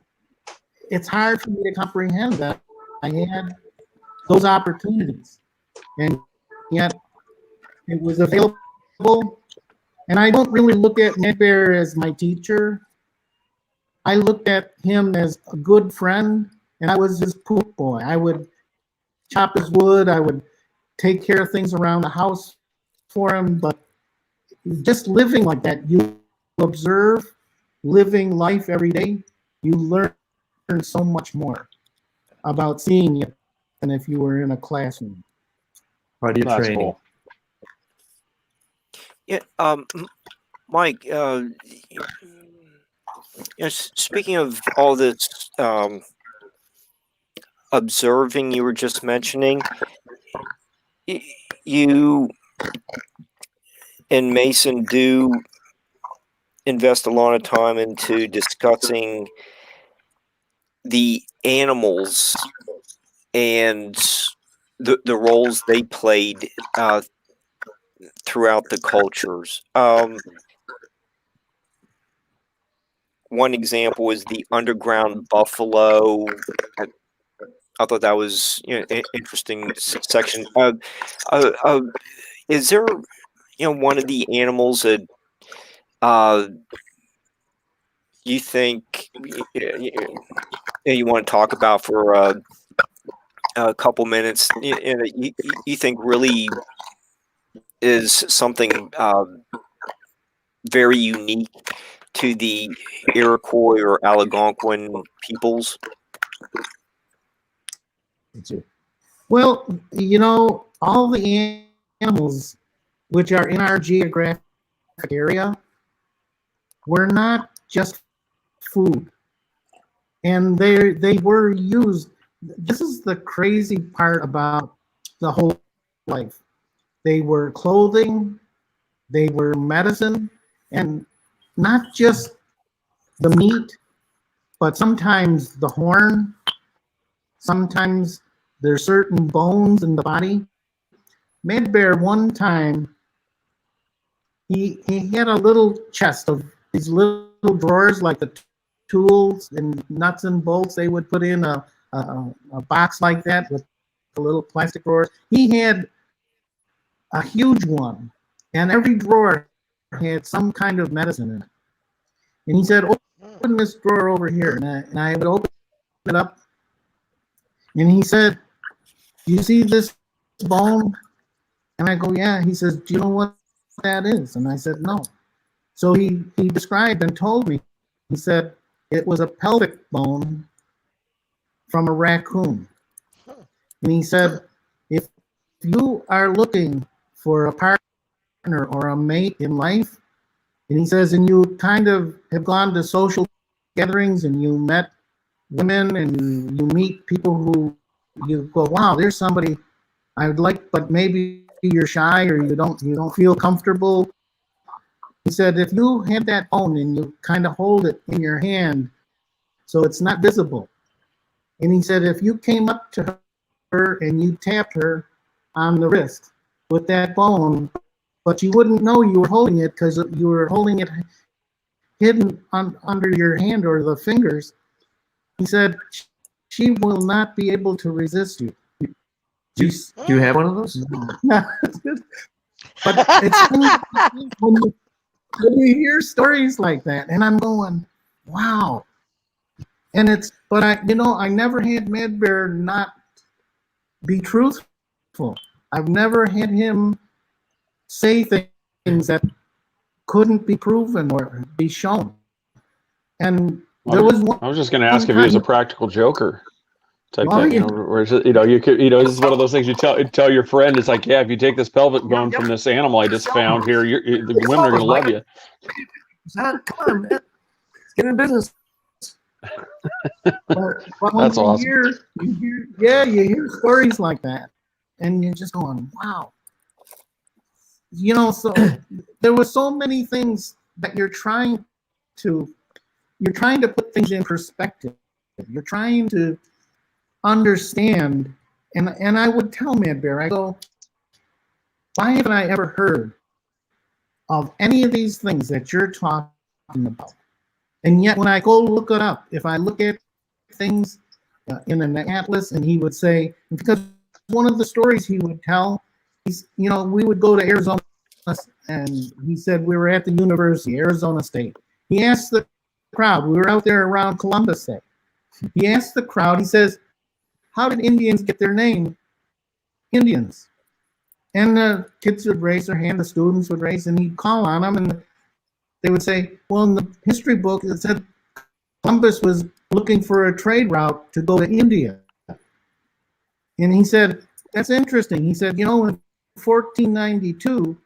it's hard for me to comprehend that I had those opportunities. And yet it was available. And I don't really look at Medbear as my teacher. I looked at him as a good friend, and I was his poop boy. I would chop his wood. I would take care of things around the house for him. But just living like that, you observe living life every day, you learn so much more about seeing it than if you were in a classroom. Part of your That's training. cool. Yeah, Mike. Speaking of all this observing you were just mentioning, you and Mason do invest a lot of time into discussing the animals and the roles they played throughout the cultures. One example is the underground buffalo. I thought that was an interesting section. Is there one of the animals that you think you want to talk about for a couple minutes? You think really is something very unique to the Iroquois or Algonquin peoples? Well, all the animals which are in our geographic area were not just food. And they were used. This is the crazy part about the whole life. They were clothing, they were medicine, and not just the meat, but sometimes the horn, sometimes there's certain bones in the body. Medbear one time, he had a little chest of these little drawers, like the tools and nuts and bolts they would put in a box like that with a little plastic drawers. He had a huge one, and every drawer had some kind of medicine in it. And he said, open this drawer over here. And I would open it up. And he said, you see this bone? And I go, yeah. He says, do you know what that is? And I said, no. So he described and told me. He said it was a pelvic bone from a raccoon. And he said, if you are looking for a partner or a mate in life, and he says, and you kind of have gone to social gatherings and you met women and you meet people who you go, wow, there's somebody I would like, but maybe you're shy or you don't feel comfortable. He said, if you had that bone and you kind of hold it in your hand so it's not visible. And he said, if you came up to her and you tapped her on the wrist with that bone, but you wouldn't know you were holding it because you were holding it hidden under your hand or the fingers. He said, she will not be able to resist you. Do you have one of those? No. But it's when you hear stories like that, and I'm going, wow. And I never had Medbear not be truthful. I've never had him say things that couldn't be proven or be shown. And there was one. I was just going to ask if he was a practical joker type thing. Where it's, you could, this is one of those things you tell your friend. It's like, yeah, if you take this pelvic bone from this animal I just found here, the women are going to love you. Come on, man. Get in business. But That's awesome. You hear stories like that, and you're just going, wow. So there were so many things that you're trying to put things in perspective. You're trying to understand. And I would tell Mad Bear, I go, why haven't I ever heard of any of these things that you're talking about? And yet when I go look it up, if I look at things in an atlas, and he would say, because one of the stories he would tell, we would go to Arizona, and he said we were at the university, Arizona State. He asked the crowd, we were out there around Columbus Day. He asked the crowd, he says, how did Indians get their name? Indians. And the kids would raise their hand, the students would raise, and he'd call on them, and they would say, well, in the history book, it said Columbus was looking for a trade route to go to India. And he said, that's interesting. He said, in 1492,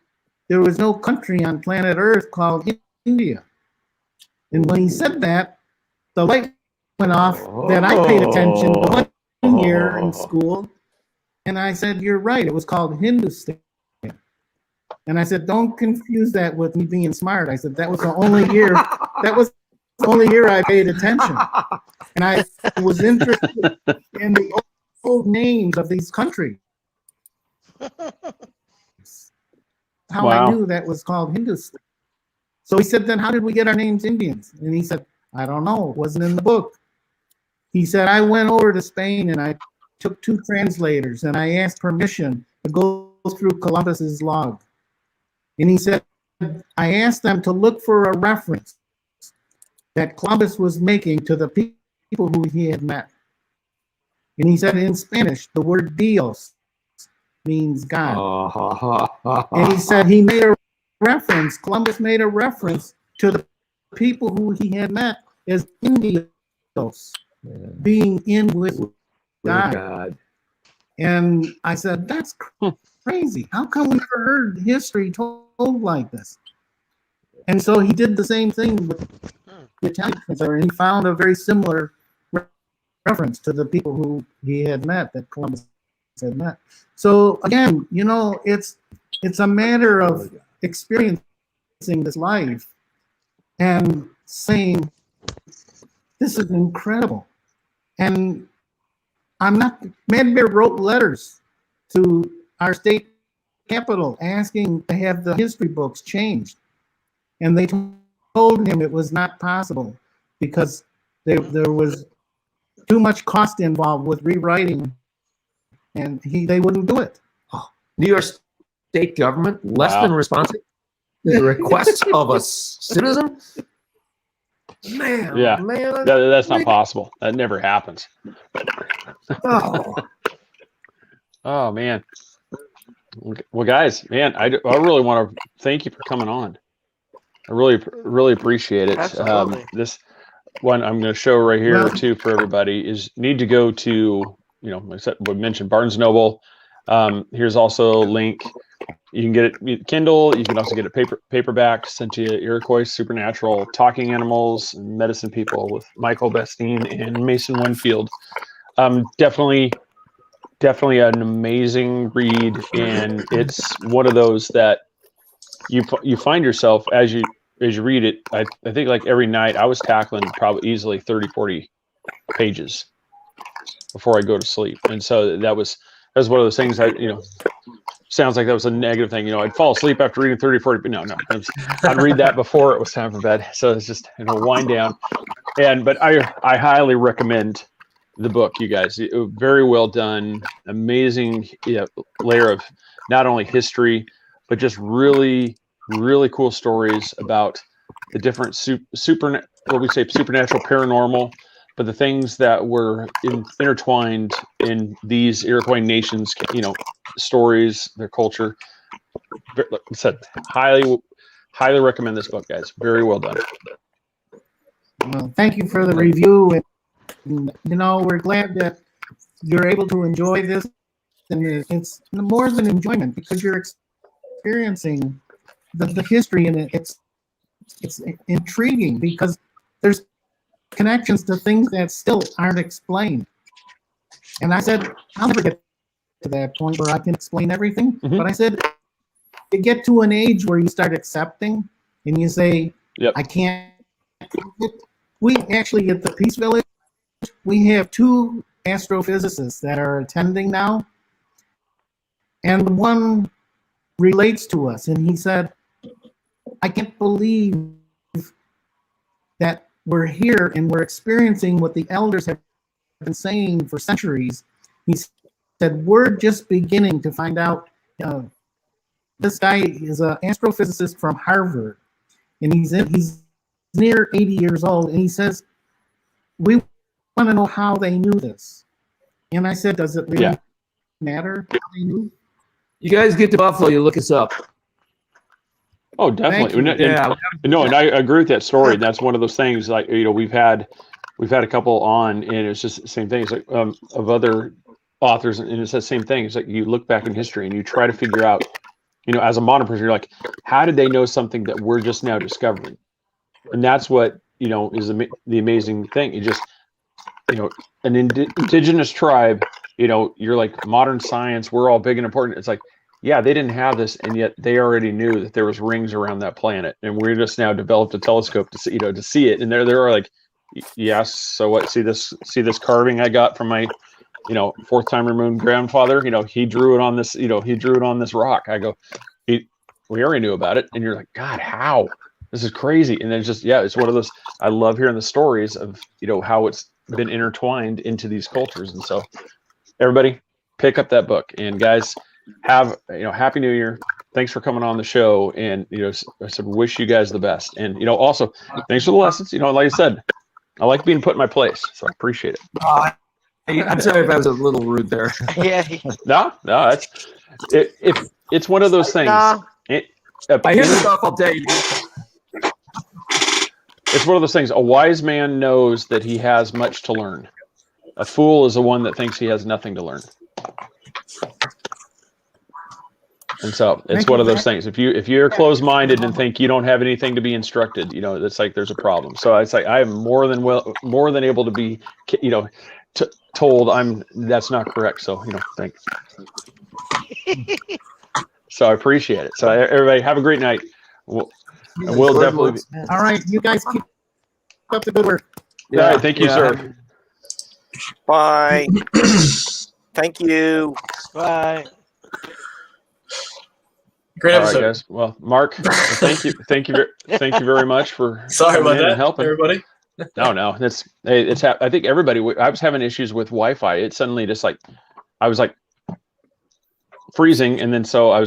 there was no country on planet Earth called India. And when he said that, the light went off that I paid attention to 1 year in school. And I said, you're right, it was called Hindustan. And I said, don't confuse that with me being smart. I said, that was the only year I paid attention. And I was interested in the old names of these countries. How Wow. I knew that was called Hindustan. So he said, then how did we get our names Indians? And he said, I don't know, it wasn't in the book. He said, I went over to Spain and I took 2 translators and I asked permission to go through Columbus's log. And he said, I asked them to look for a reference that Columbus was making to the people who he had met. And he said in Spanish, the word Dios means God. And he said he made a reference, Columbus made a reference to the people who he had met as Indios, being in with God. And I said, that's crazy. How come we never heard history told like this? And so he did the same thing with the Italian translator, and he found a very similar reference to the people who he had met, that Columbus had met. So again, it's a matter of experiencing this life and saying, this is incredible. And Mad Bear wrote letters to our state capital asking to have the history books changed. And they told him it was not possible because there was too much cost involved with rewriting, and they wouldn't do it. New York State government less than responsive to the requests of a citizen? Man, Yeah. man. That's not possible. That never happens. Oh. Oh man. Well, guys, man, I really want to thank you for coming on. I really appreciate it. Absolutely. This one I'm going to show right here too for everybody is need to go to, we mentioned Barnes Noble. Here's also a link. You can get it Kindle. You can also get it paperback sent to you. Iroquois Supernatural Talking Animals and Medicine People with Michael Bastine and Mason Winfield. Definitely an amazing read, and it's one of those that you find yourself as you read it. I think like every night I was tackling probably easily 30-40 pages before I go to sleep, and so that was one of those things. Sounds like that was a negative thing. I'd fall asleep after reading 30-40, but no, I'd read that before it was time for bed. So it's just wind down, but I highly recommend the book, you guys. Very well done, amazing layer of not only history but just really cool stories about the different supernatural, paranormal, but the things that were intertwined in these Iroquois nations, stories, their culture. Like I said, highly recommend this book, guys. Very well done. Well, thank you for the review. And, we're glad that you're able to enjoy this. And it's more than enjoyment because you're experiencing the history, and it's intriguing because there's connections to things that still aren't explained. And I said, I'll never get to that point where I can explain everything. Mm-hmm. But I said, you get to an age where you start accepting and you say, Yep. I can't. We actually at the Peace Village, we have 2 astrophysicists that are attending now, and one relates to us, and he said, "I can't believe that we're here and we're experiencing what the elders have been saying for centuries." He said, "We're just beginning to find out." This guy is an astrophysicist from Harvard, and he's near 80 years old, and he says, "We want to know how they knew this." And I said, "Does it really matter how they knew?" You guys get to Buffalo, you look us up. Oh, definitely. Thank you. And I agree with that story. That's one of those things. Like we've had a couple on, and it's just the same thing. It's like of other authors, and it's the same thing. It's like you look back in history and you try to figure out, as a modern person, you're like, how did they know something that we're just now discovering? And that's what is the amazing thing. You just an indigenous tribe. You're like modern science. We're all big and important. It's like, yeah, they didn't have this, and yet they already knew that there was rings around that planet, and we're just now developed a telescope to see, to see it. And they're like, yes. So what? See this carving I got from my, fourth time removed grandfather. He drew it on this. He drew it on this rock. I go, we already knew about it, and you're like, God, how? This is crazy. And then it's one of those. I love hearing the stories of how it's been intertwined into these cultures. And so, everybody, pick up that book, and guys, have Happy New Year. Thanks for coming on the show, and I said wish you guys the best, and also thanks for the lessons. Like I said, I like being put in my place, so I appreciate it. I'm sorry if I was a little rude there. Yeah. No, it's one of those things. Nah. I hear this stuff all day. It's one of those things. A wise man knows that he has much to learn. A fool is the one that thinks he has nothing to learn. And so it's one of those things. If you're closed-minded and think you don't have anything to be instructed, it's like there's a problem. So it's like I am more than able to be, told that's not correct. So thanks. So I appreciate it. So everybody have a great night. We'll definitely. All right, you guys keep up the good work. All right, thank you, sir. Bye. Thank you. Bye. Great All episode. right, guys. Well, Mark, thank you very much for Sorry about that, helping everybody. No, it's I think everybody. I was having issues with Wi-Fi. It suddenly just I was freezing, and then so I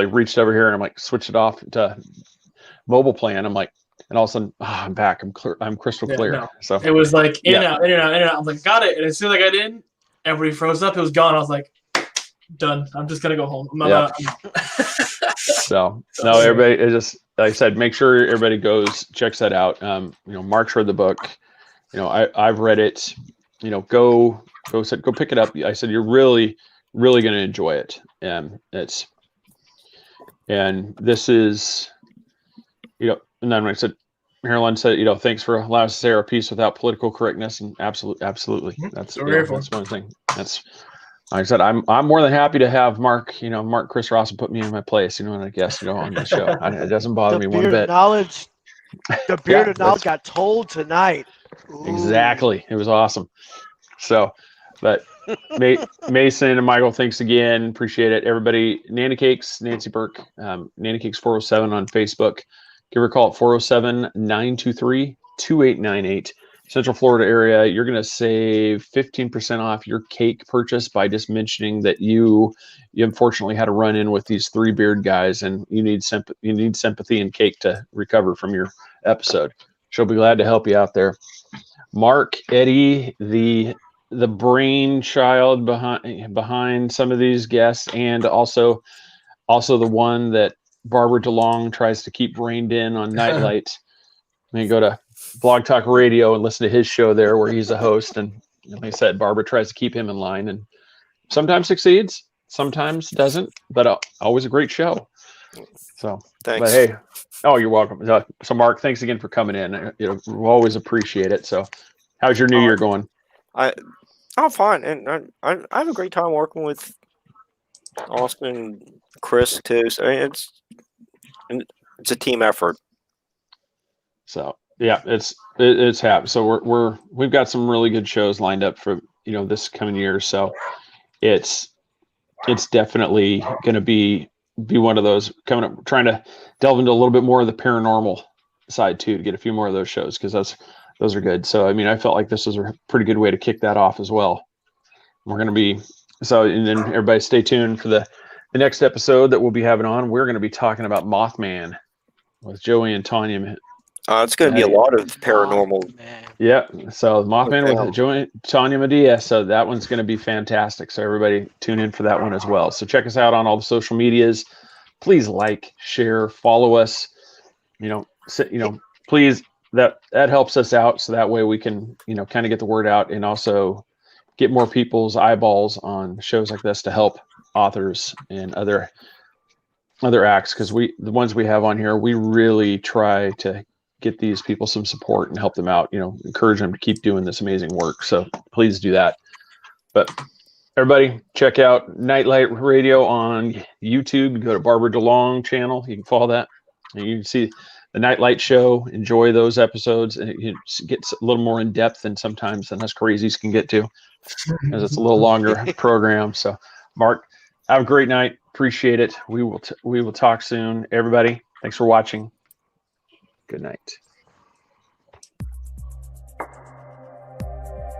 reached over here and I'm switched it off to mobile plan. I'm like, and all of a sudden, I'm back. I'm clear. I'm crystal clear. No. So it was like in and out, in and out, in and out. I'm like, got it. And as soon as I got in, everybody froze up. It was gone. I was like, done. I'm just gonna go home. So no, everybody. It just like I said, make sure everybody checks that out. Mark's read the book. I've read it. Go pick it up. I said you're really going to enjoy it, and this is, and then when I said, Marilyn said, thanks for allowing us to say our piece without political correctness, and absolutely, that's one thing. That's, like I said, I'm more than happy to have Mark Chris Ross put me in my place, and I guess on the show. It doesn't bother me one bit. The beard of knowledge got told tonight. Ooh. Exactly, it was awesome. So, but Mason and Michael, thanks again. Appreciate it. Everybody, Nanny Cakes, Nancy Burke, Nanny Cakes 407 on Facebook. Give her a call at 407-923-2898. Central Florida area, you're going to save 15% off your cake purchase by just mentioning that you unfortunately had a run-in with these 3 beard guys, and you need sympathy and cake to recover from your episode. She'll be glad to help you out there. Mark, Eddie, the brainchild behind some of these guests, and also the one that Barbara DeLong tries to keep reined in on Nightlight. You go to Blog Talk Radio and listen to his show there where he's a host, and like I said, Barbara tries to keep him in line, and sometimes succeeds, sometimes doesn't, but always a great show. So thanks. But hey, you're welcome. So Mark, thanks again for coming in. We always appreciate it. So how's your new year going? I'm fine, and I have a great time working with Austin and Chris too. So it's a team effort. So yeah, it's happened. So we've got some really good shows lined up for this coming year. So it's definitely going to be one of those coming up, trying to delve into a little bit more of the paranormal side too, to get a few more of those shows, because those are good. So I mean, I felt like this was a pretty good way to kick that off as well. We're going to be and then everybody stay tuned for the next episode that we'll be having on. We're going to be talking about Mothman with Joey and Tanya. It's going to be a lot of paranormal. Yeah. So Mothman Okay. with Joey, Tanya Medea. So that one's going to be fantastic. So everybody tune in for that one as well. So check us out on all the social medias. Please like, share, follow us. Please, that helps us out. So that way we can, kind of get the word out and also get more people's eyeballs on shows like this to help authors and other acts. Because the ones we have on here, we really try to get these people some support and help them out, encourage them to keep doing this amazing work. So please do that. But everybody check out Nightlight Radio on YouTube. Go to Barbara DeLong channel. You can follow that and you can see the Nightlight Show. Enjoy those episodes, and it gets a little more in depth than sometimes than us crazies can get to, because it's a little longer program. So Mark, have a great night. Appreciate it. We will talk soon. Everybody, thanks for watching. Good night.